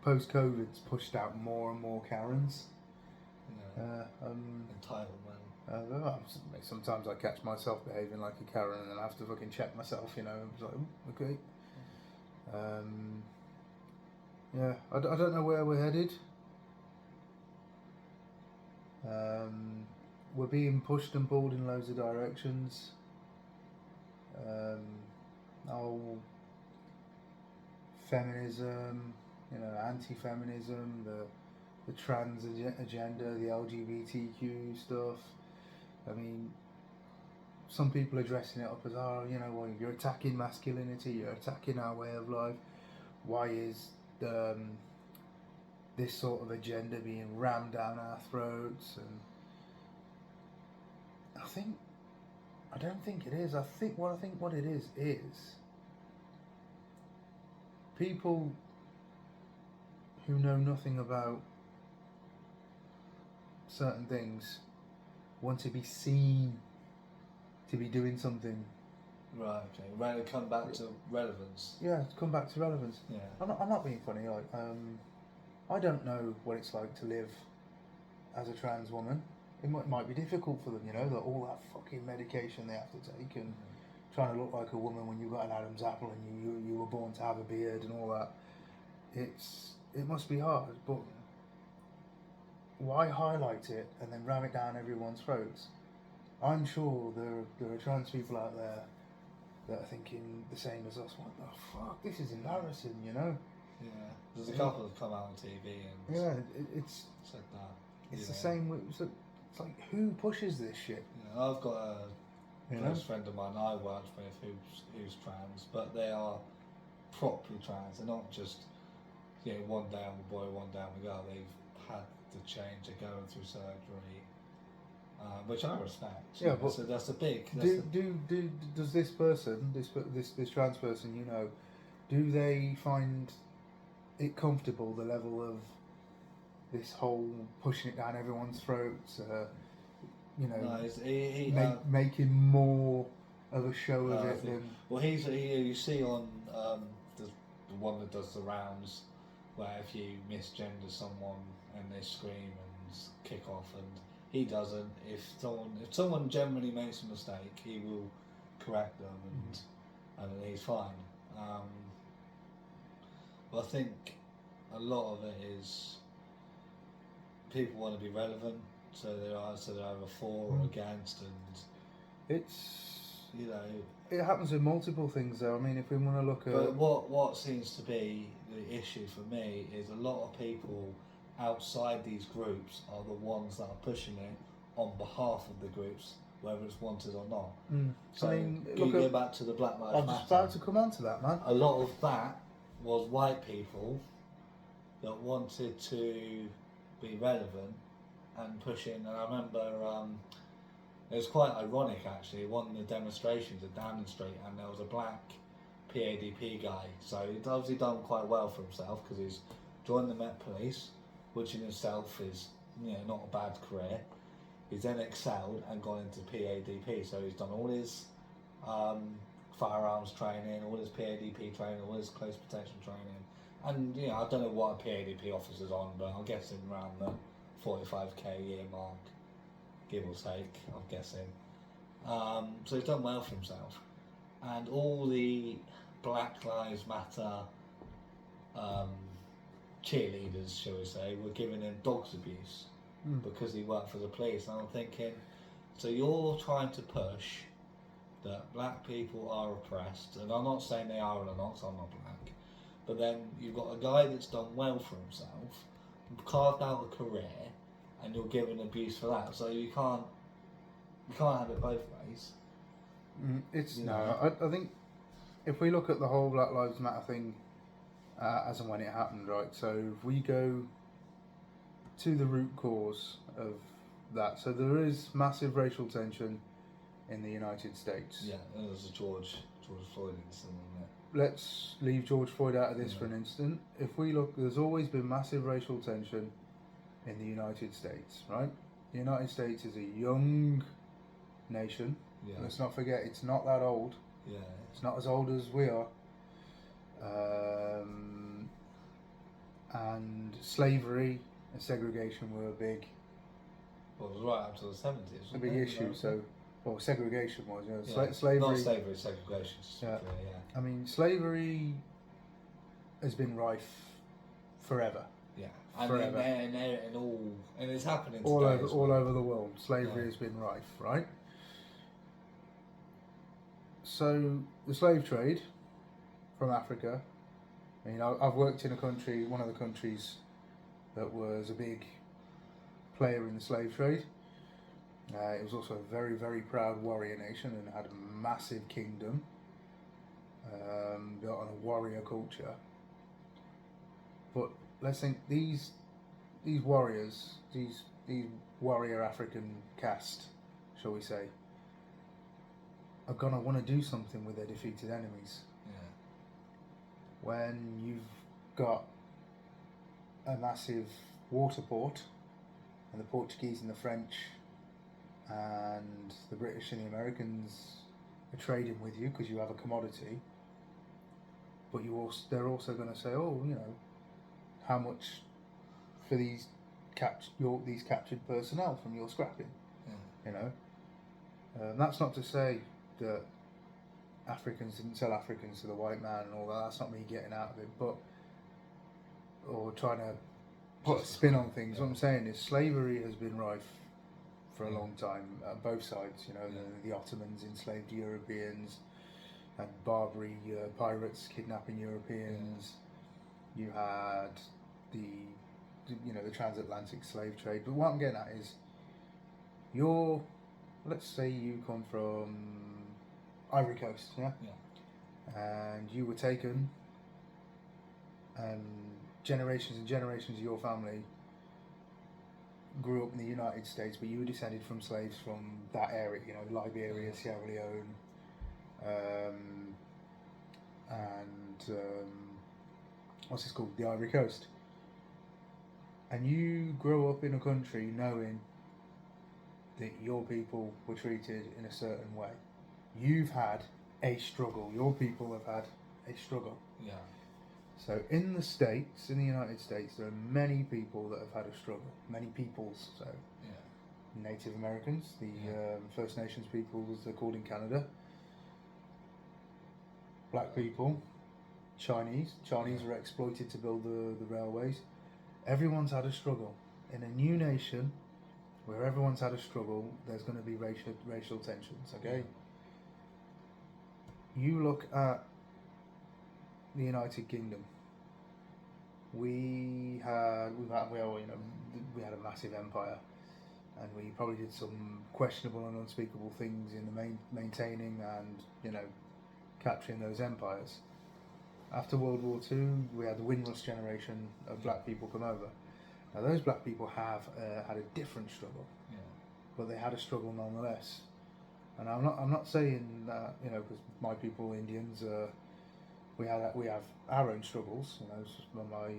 Speaker 2: post-COVID's pushed out more and more Karens.
Speaker 1: Entitlement.
Speaker 2: Sometimes I catch myself behaving like a Karen and I have to fucking check myself, you know, and it's like, okay. I don't know where we're headed. We're being pushed and pulled in loads of directions. Feminism, anti-feminism, the trans agenda, the LGBTQ stuff. I mean, some people are dressing it up as, you're attacking masculinity, you're attacking our way of life. Why is this sort of agenda being rammed down our throats? And I don't think it is. I think what it is people who know nothing about certain things want to be seen to be doing something.
Speaker 1: Right. Okay. Right. To come back to relevance.
Speaker 2: Yeah, to come back to relevance.
Speaker 1: Yeah.
Speaker 2: I'm not being funny. Like, I don't know what it's like to live as a trans woman. It might be difficult for them, all that fucking medication they have to take and trying to look like a woman when you've got an Adam's apple and you were born to have a beard and all that. It must be hard, but why highlight it and then ram it down everyone's throats? I'm sure there are trans people out there that are thinking the same as us. What the fuck? This is embarrassing,
Speaker 1: Yeah. There's a couple that have come out on TV and
Speaker 2: it's
Speaker 1: said that.
Speaker 2: It's the same. It's like, who pushes this shit?
Speaker 1: I've got a close friend of mine I worked with who's trans, but they are properly trans. They're not just one day I'm a boy, one day I'm a girl. They've had to change. They're going through surgery. which I respect.
Speaker 2: Yeah, but
Speaker 1: so that's a big.
Speaker 2: Does this person, this trans person, do they find it comfortable, the level of this whole pushing it down everyone's throats?
Speaker 1: No,
Speaker 2: making more of a show of it than.
Speaker 1: Well, you see on the one that does the rounds, where if you misgender someone and they scream and kick off, and he doesn't. If someone generally makes a mistake, he will correct them, and he's fine. But I think a lot of it is people want to be relevant, so they're either for or against, and it
Speaker 2: happens with multiple things though. I mean, if we want to look at.
Speaker 1: But what seems to be the issue for me is a lot of people outside these groups are the ones that are pushing it on behalf of the groups, whether it's wanted or not. So you go back to the Black Lives Matter.
Speaker 2: I was about to come on to that, man.
Speaker 1: A lot of that was white people that wanted to be relevant and pushing. And I remember it was quite ironic actually. One of the demonstrations at Downing Street, and there was a black PADP guy. So he'd obviously done quite well for himself because he's joined the Met Police, which in itself is not a bad career. He's then excelled and gone into PADP. So he's done all his firearms training, all his PADP training, all his close protection training. And I don't know what a PADP officer's on, but I'm guessing around the 45k a year mark, give or take, I'm guessing. So he's done well for himself. And all the Black Lives Matter cheerleaders, shall we say, were giving him dog's abuse because he worked for the police. And I'm thinking, so you're trying to push that black people are oppressed, and I'm not saying they are or not, because I'm not black, but then you've got a guy that's done well for himself, carved out a career, and you're giving abuse for that. So you can't have it both ways.
Speaker 2: I think if we look at the whole Black Lives Matter thing as and when it happened, right? So if we go to the root cause of that, so there is massive racial tension in the United States.
Speaker 1: Yeah, there was a George Floyd incident, wasn't it?
Speaker 2: Let's leave George Floyd out of this for an instant. If we look, there's always been massive racial tension in the United States, right? The United States is a young nation.
Speaker 1: Yeah.
Speaker 2: Let's not forget, it's not that old.
Speaker 1: Yeah.
Speaker 2: It's not as old as we are. And slavery and segregation were a big.
Speaker 1: Well, it was right up to the 70s.
Speaker 2: A big issue. So, well, segregation was.
Speaker 1: Slavery. Not slavery, segregation. Yeah.
Speaker 2: I mean, slavery has been rife forever.
Speaker 1: Yeah. And forever. And it's happening
Speaker 2: all over the world. Slavery has been rife, right? So the slave trade from Africa. I mean, I've worked in one of the countries that was a big player in the slave trade. It was also a very, very proud warrior nation and had a massive kingdom built on a warrior culture. But let's think these warriors, these warrior African caste, shall we say, are gonna want to do something with their defeated enemies.
Speaker 1: Yeah.
Speaker 2: When you've got a massive water port, and the Portuguese and the French and the British and the Americans are trading with you because you have a commodity, but they're also going to say, how much for these captured personnel from your scrapping, that's not to say that Africans didn't sell Africans to the white man and all that. That's not me getting out of it, or trying to put a spin on things. Yeah. What I'm saying is slavery has been rife for a long time, both sides. The Ottomans enslaved Europeans, and Barbary pirates kidnapping Europeans. Yeah. You had the transatlantic slave trade. But what I'm getting at is, let's say you come from Ivory Coast, yeah, and you were taken, and generations and generations of your family grew up in the United States, but you were descended from slaves from that area, you know, Liberia, Sierra Leone, and what's this called? The Ivory Coast. And you grow up in a country knowing that your people were treated in a certain way. You've had a struggle. Your people have had a struggle.
Speaker 1: Yeah.
Speaker 2: So in the States, in the United States, there are many people that have had a struggle. Many peoples. So
Speaker 1: Yeah.
Speaker 2: Native Americans, the First Nations peoples, they're called in Canada. Black people, Chinese were exploited to build the railways. Everyone's had a struggle. In a new nation, where everyone's had a struggle, there's going to be racial tensions. Okay. You look at the United Kingdom. We had a massive empire, and we probably did some questionable and unspeakable things in the maintaining and capturing those empires. After World War II, we had the Windrush generation of black people come over. Now those black people have had a different struggle, but they had a struggle nonetheless. And I'm not saying that because my people, Indians, we have our own struggles. My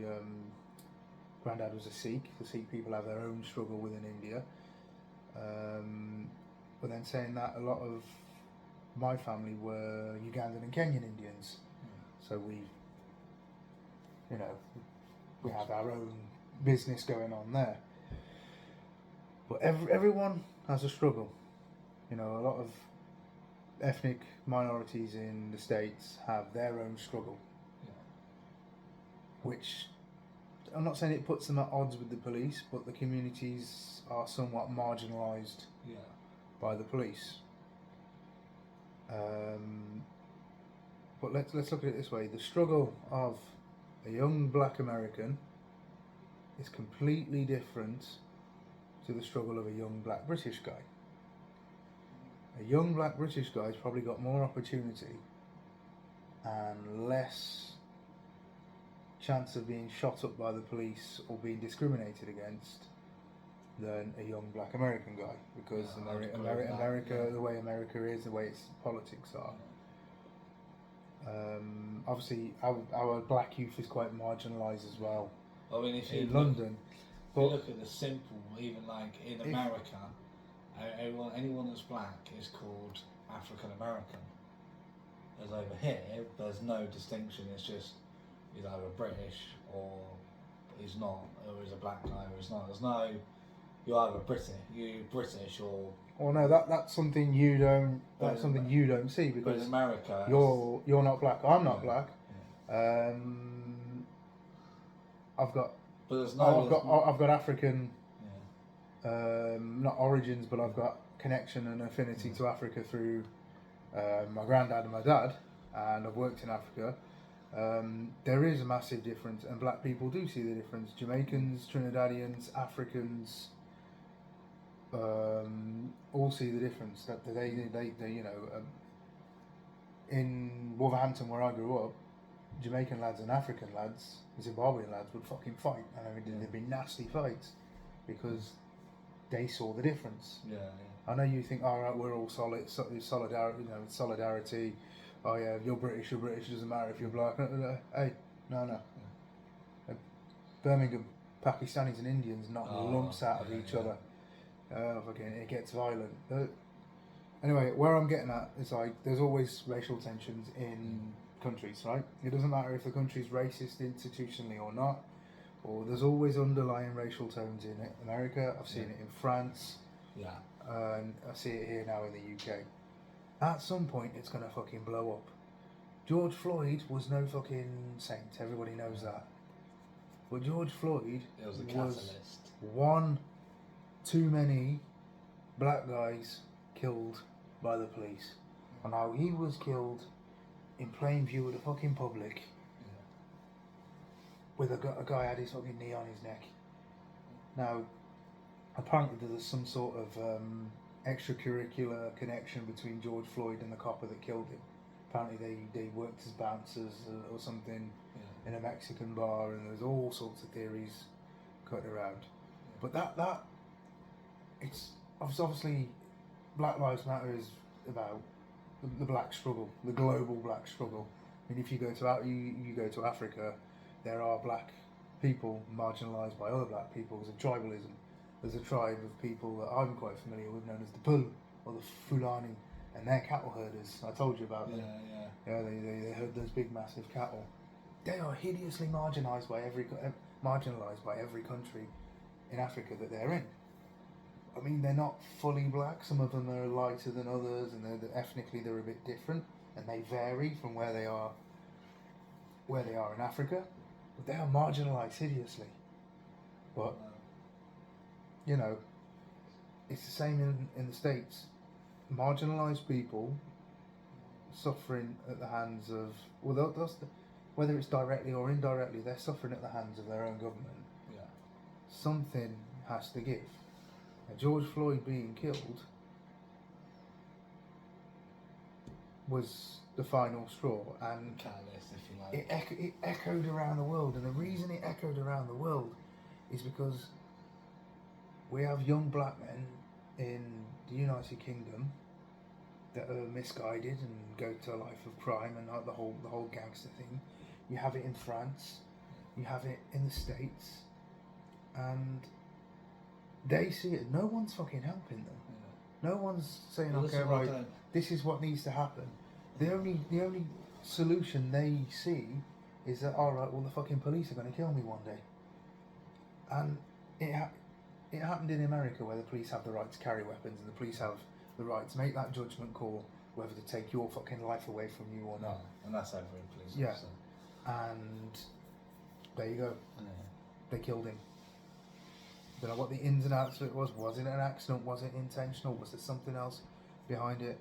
Speaker 2: granddad was a Sikh. The Sikh people have their own struggle within India. But then saying that, a lot of my family were Ugandan and Kenyan Indians. So we have our own business going on there. But everyone has a struggle. A lot of ethnic minorities in the States have their own struggle. Which, I'm not saying it puts them at odds with the police, but the communities are somewhat marginalised by the police. But let's look at it this way: the struggle of a young black American is completely different to the struggle of a young black British guy. A young black British guy's probably got more opportunity and less chance of being shot up by the police or being discriminated against than a young black American guy, because America, the way America is, the way its politics are. Obviously, our black youth is quite marginalised as well.
Speaker 1: I mean, if
Speaker 2: in London,
Speaker 1: if you look at the simple, even like in America, anyone that's black is called African American. As over here, there's no distinction. It's just he's either British or he's not, or he's a black guy or he's not. There's no, you're either British or.
Speaker 2: Well, no, that's something you don't. That's something you don't see, because
Speaker 1: in America,
Speaker 2: you're not black. I'm not black.
Speaker 1: Yeah.
Speaker 2: I've got.
Speaker 1: But there's no.
Speaker 2: I've got African. Not origins, but I've got connection and affinity to Africa through my granddad and my dad, and I've worked in Africa. There is a massive difference, and black people do see the difference. Jamaicans, Trinidadians, Africans. All see the difference that they in Wolverhampton, where I grew up, Jamaican lads and African lads, Zimbabwean lads would fucking fight, and I mean, there'd be nasty fights because they saw the difference. I know you think, all right, we're all solidarity, solidarity. Oh yeah, if you're British, it doesn't matter if you're black. Hey, no. Birmingham, Pakistanis and Indians knock lumps out of each other. Fucking, it gets violent. Anyway, where I'm getting at is like, there's always racial tensions in countries, right? It doesn't matter if the country's racist institutionally or not, or there's always underlying racial tones in it. America, I've seen it in France, and I see it here now in the UK. At some point, it's gonna fucking blow up. George Floyd was no fucking saint. Everybody knows that. But George Floyd was one too many black guys killed by the police, and how he was killed in plain view of the fucking public, with a guy had his fucking knee on his neck. Now, apparently there's some sort of extracurricular connection between George Floyd and the copper that killed him. Apparently they worked as bouncers or something in a Mexican bar, and there's all sorts of theories cut around. But that it's obviously Black Lives Matter is about the black struggle, the global black struggle. I mean, if you go to you go to Africa, there are black people marginalised by other black people. There's a tribalism. There's a tribe of people that I'm quite familiar with, known as the Pul or the Fulani, and they're cattle herders. I told you about them. Yeah, they herd those big, massive cattle. They are hideously marginalised by every country in Africa that they're in. I mean, they're not fully black. Some of them are lighter than others, and ethnically they're a bit different, and they vary from where they are in Africa. But they are marginalised hideously. But you know, it's the same in the States. Marginalised people suffering at the hands of whether it's directly or indirectly, they're suffering at the hands of their own government.
Speaker 1: Yeah.
Speaker 2: Something has to give. George Floyd being killed was the final straw, and
Speaker 1: catalyst, if you like.
Speaker 2: It echoed around the world, and the reason it echoed around the world is because we have young black men in the United Kingdom that are misguided and go to a life of crime and like the whole gangster thing. You have it in France, you have it in the States, and they see it. No one's fucking helping them. Yeah. No one's saying, okay, right, this is what needs to happen. The only solution they see is that, all right, well, the fucking police are going to kill me one day. And it happened in America, where the police have the right to carry weapons and the police have the right to make that judgment call whether to take your fucking life away from you or not.
Speaker 1: And that's every police officer.
Speaker 2: And there you go. Yeah. They killed him. Don't know what the ins and outs of it was. Was it an accident? Was it intentional? Was there something else behind it?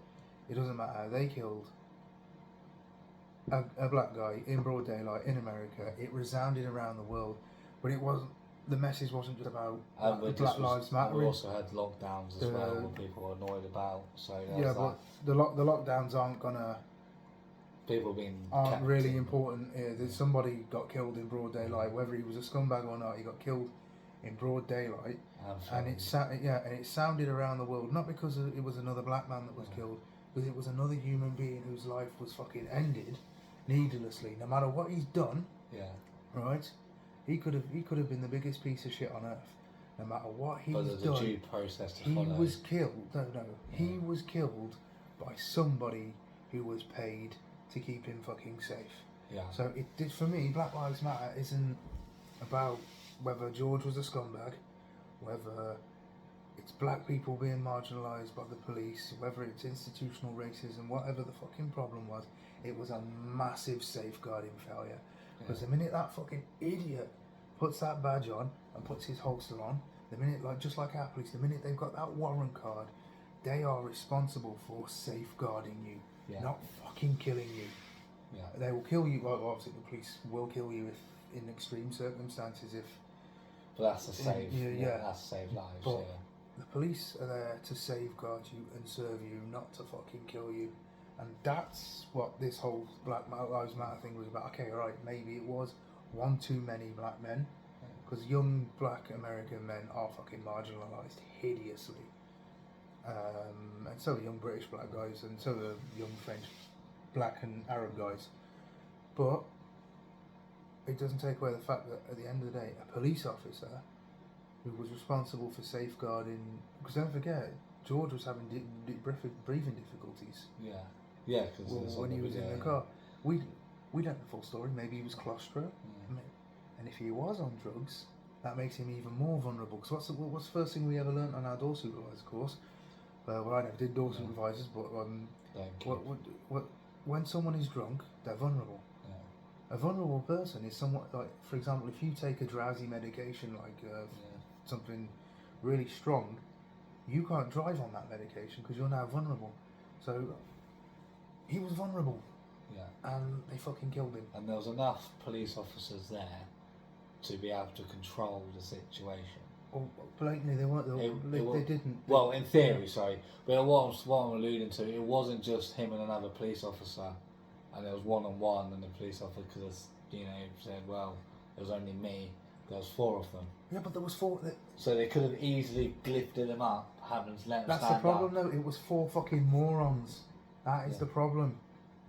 Speaker 2: It doesn't matter. They killed a black guy in broad daylight in America. It resounded around the world, but it wasn't. The message wasn't just about Black Lives Matter.
Speaker 1: We also had lockdowns as well, that people were annoyed about. So
Speaker 2: yeah, but the lockdowns aren't gonna.
Speaker 1: People
Speaker 2: aren't really important. Somebody got killed in broad daylight, whether he was a scumbag or not. He got killed in broad daylight, and it sounded around the world, not because it was another black man that was killed, because it was another human being whose life was fucking ended needlessly. No matter what he's done, right? He could have been the biggest piece of shit on earth. No matter what he's done,
Speaker 1: there's a due process to
Speaker 2: he
Speaker 1: follow.
Speaker 2: Was killed. He was killed by somebody who was paid to keep him fucking safe.
Speaker 1: Yeah.
Speaker 2: So it did for me. Black Lives Matter isn't about whether George was a scumbag, whether it's black people being marginalised by the police, whether it's institutional racism, whatever the fucking problem was. It was a massive safeguarding failure. Because the minute that fucking idiot puts that badge on and puts his holster on, the minute, just like our police, the minute they've got that warrant card, they are responsible for safeguarding you, not fucking killing you.
Speaker 1: Yeah.
Speaker 2: They will kill you. Well, obviously the police will kill you if in extreme circumstances.
Speaker 1: But that's to save. That's to save lives.
Speaker 2: But the police are there to safeguard you and serve you, not to fucking kill you. And that's what this whole Black Lives Matter thing was about. Okay, alright, maybe it was one too many black men, because young black American men are fucking marginalised hideously. And so are young British black guys, and so are young French black and Arab guys. But it doesn't take away the fact that at the end of the day, a police officer who was responsible for safeguarding, because don't forget, George was having breathing difficulties.
Speaker 1: Yeah, because
Speaker 2: when he was in the car, we don't know the full story. Maybe he was claustro, and if he was on drugs, that makes him even more vulnerable. Because what's the first thing we ever learnt on our door supervisor course? Well, I never did door supervisors, but when someone is drunk, they're vulnerable. Yeah. A vulnerable person is somewhat like, for example, if you take a drowsy medication like something really strong, you can't drive on that medication because you're now vulnerable. So he was vulnerable.
Speaker 1: Yeah.
Speaker 2: And they fucking killed him.
Speaker 1: And there was enough police officers there to be able to control the situation.
Speaker 2: Well, blatantly, they weren't. They didn't.
Speaker 1: Well, in theory, sorry. But what I'm alluding to, it wasn't just him and another police officer, and there was one-on-one, and the police officer said, well, it was only me. There was 4 of them.
Speaker 2: Yeah, but there was four.
Speaker 1: So they could have easily lifted him up, having let him
Speaker 2: That's
Speaker 1: stand
Speaker 2: the problem,
Speaker 1: up.
Speaker 2: though. It was four fucking morons. That is
Speaker 1: Yeah.
Speaker 2: the problem.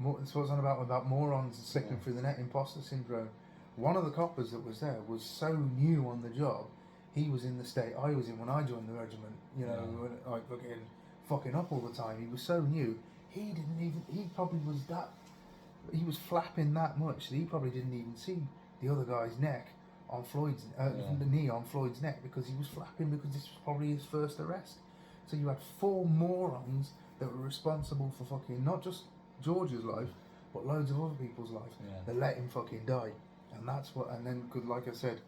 Speaker 2: That's what's on about morons slipping
Speaker 1: Yeah.
Speaker 2: through the net, imposter syndrome. One of the coppers that was there was so new on the job. He was in the state I was in when I joined the regiment. You know,
Speaker 1: Yeah.
Speaker 2: like fucking up all the time. He was so new. He didn't even. He probably was that. He was flapping that much that he probably didn't even see the other guy's neck on Floyd's the knee on Floyd's neck because he was flapping because this was probably his first arrest. So you had four morons that were responsible for fucking not just George's life, but loads of other people's lives.
Speaker 1: Yeah.
Speaker 2: They let him fucking die, and that's what. And then, good, like I said,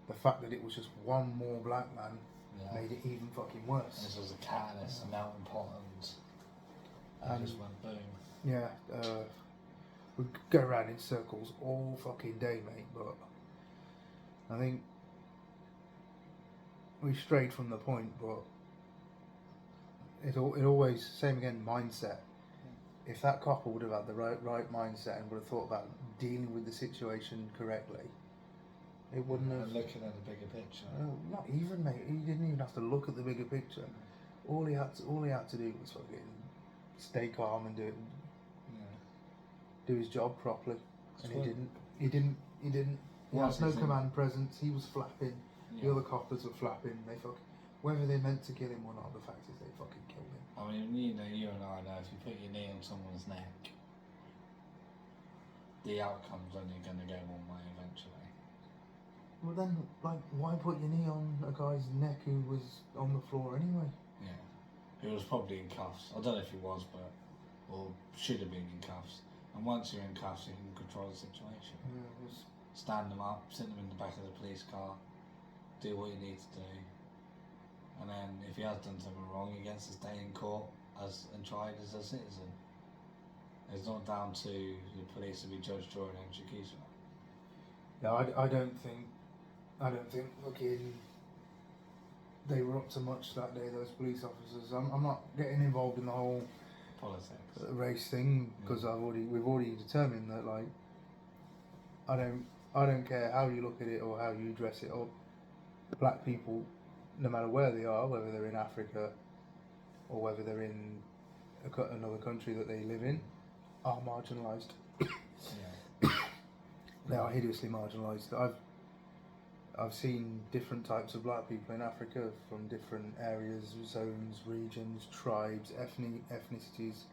Speaker 2: the fact that it was just one more black man made it even fucking worse.
Speaker 1: This was a catalyst, a melting pot, and it just went boom.
Speaker 2: Yeah, we go around in circles all fucking day, mate. But I think we strayed from the point. But it always same again mindset. If that copper would have had the right mindset and would have thought about dealing with the situation correctly, it wouldn't have.
Speaker 1: Looking at the bigger picture.
Speaker 2: Not even, mate. He didn't even have to look at the bigger picture. All he had to do was fucking stay calm and do his job properly. And he didn't. He has no command presence. He was flapping.
Speaker 1: Yeah.
Speaker 2: The other coppers were flapping. Whether they meant to kill him or not, the fact is they fucking killed him.
Speaker 1: I mean, you know, you and I know if you put your knee on someone's neck, the outcome's only going to go one way eventually.
Speaker 2: Well then, like, why put your knee on a guy's neck who was on the floor anyway?
Speaker 1: Yeah. He was probably in cuffs. I don't know if he was, or should have been in cuffs. And once you're in cuffs, you can control the situation.
Speaker 2: Yeah, it was.
Speaker 1: Stand them up, sit them in the back of the police car, do what you need to do. And then if he has done something wrong, he gets to stay in court and tried as a citizen. It's not down to the police to be judge, jury and executioner.
Speaker 2: No, I don't think fucking they were up to much that day. Those police officers. I'm not getting involved in the whole
Speaker 1: Politics.
Speaker 2: Race thing because we've already determined that, like, I don't care how you look at it or how you dress it up. Black people, no matter where they are, whether they're in Africa or whether they're in another country that they live in, are marginalised.
Speaker 1: Yeah.
Speaker 2: They are hideously marginalised. I've seen different types of black people in Africa from different areas, zones, regions, tribes, ethnicities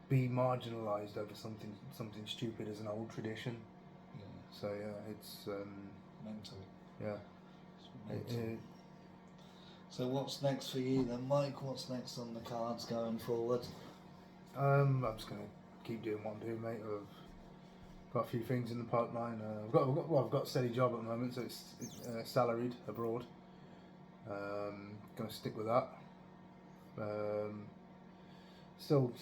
Speaker 2: be marginalised over something stupid as an old tradition.
Speaker 1: Yeah.
Speaker 2: So yeah, it's
Speaker 1: Mental.
Speaker 2: yeah.
Speaker 1: It's mental. So what's next for you then, Mike? What's next on the cards going forward?
Speaker 2: I'm just gonna keep doing what I'm doing, mate. I've got a few things in the pipeline. I've got a steady job at the moment, so it's salaried abroad. Gonna stick with that. Still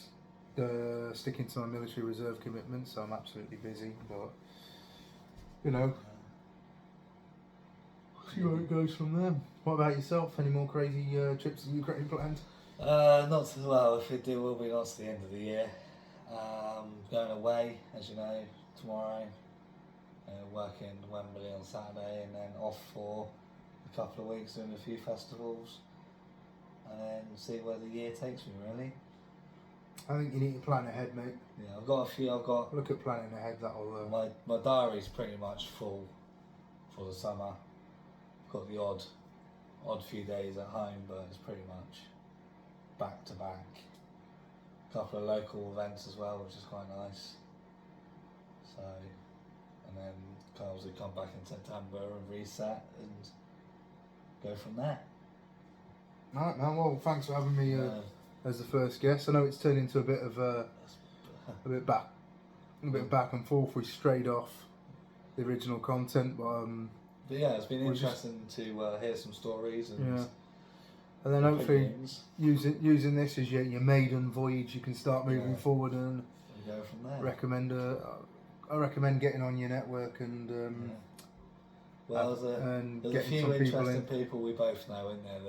Speaker 2: sticking to my military reserve commitments, so I'm absolutely busy. But you know, see where it goes from there. What about yourself? Any more crazy trips to Ukraine planned?
Speaker 1: Not to if we do, will be not to the end of the year. Going away, as you know, tomorrow. Working Wembley on Saturday, and then off for a couple of weeks doing a few festivals, and then see where the year takes me. Really.
Speaker 2: I think you need to plan ahead, mate.
Speaker 1: Yeah, I've got a few.
Speaker 2: Look at planning ahead. That'll.
Speaker 1: My diary's pretty much full for the summer. I've got the odd few days at home, but it's pretty much back to back. A couple of local events as well, which is quite nice. So, and then obviously come back in September and reset and go from there.
Speaker 2: Alright, man. Well, thanks for having me as the first guest. I know it's turned into a bit of a bit back and forth. We strayed off the original content, but
Speaker 1: yeah, it's been interesting to hear some stories and
Speaker 2: then hopefully using this as your maiden voyage, you can start moving forward and
Speaker 1: go from there.
Speaker 2: I recommend getting on your network and
Speaker 1: well, there's a few interesting people we both know in there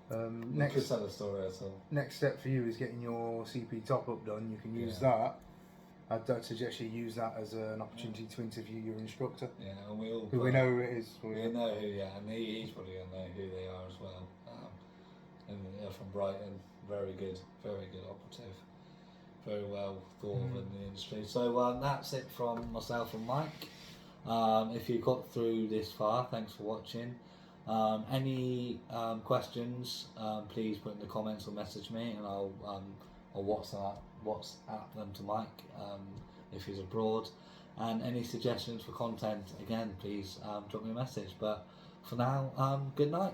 Speaker 1: that could tell a story or so.
Speaker 2: Next step for you is getting your CP top up done. You can use that, I'd suggest you use that as an opportunity to interview your instructor,
Speaker 1: Yeah, and we all
Speaker 2: who we know who it is.
Speaker 1: we know who, yeah, and he's probably gonna know who they are as well. And they're from Brighton, very good operative, very well thought of in the industry. So that's it from myself and Mike. If you got through this far, thanks for watching. Any questions, please put in the comments or message me, and I'll WhatsApp them to Mike if he's abroad. And any suggestions for content, again, please drop me a message. But for now, good night.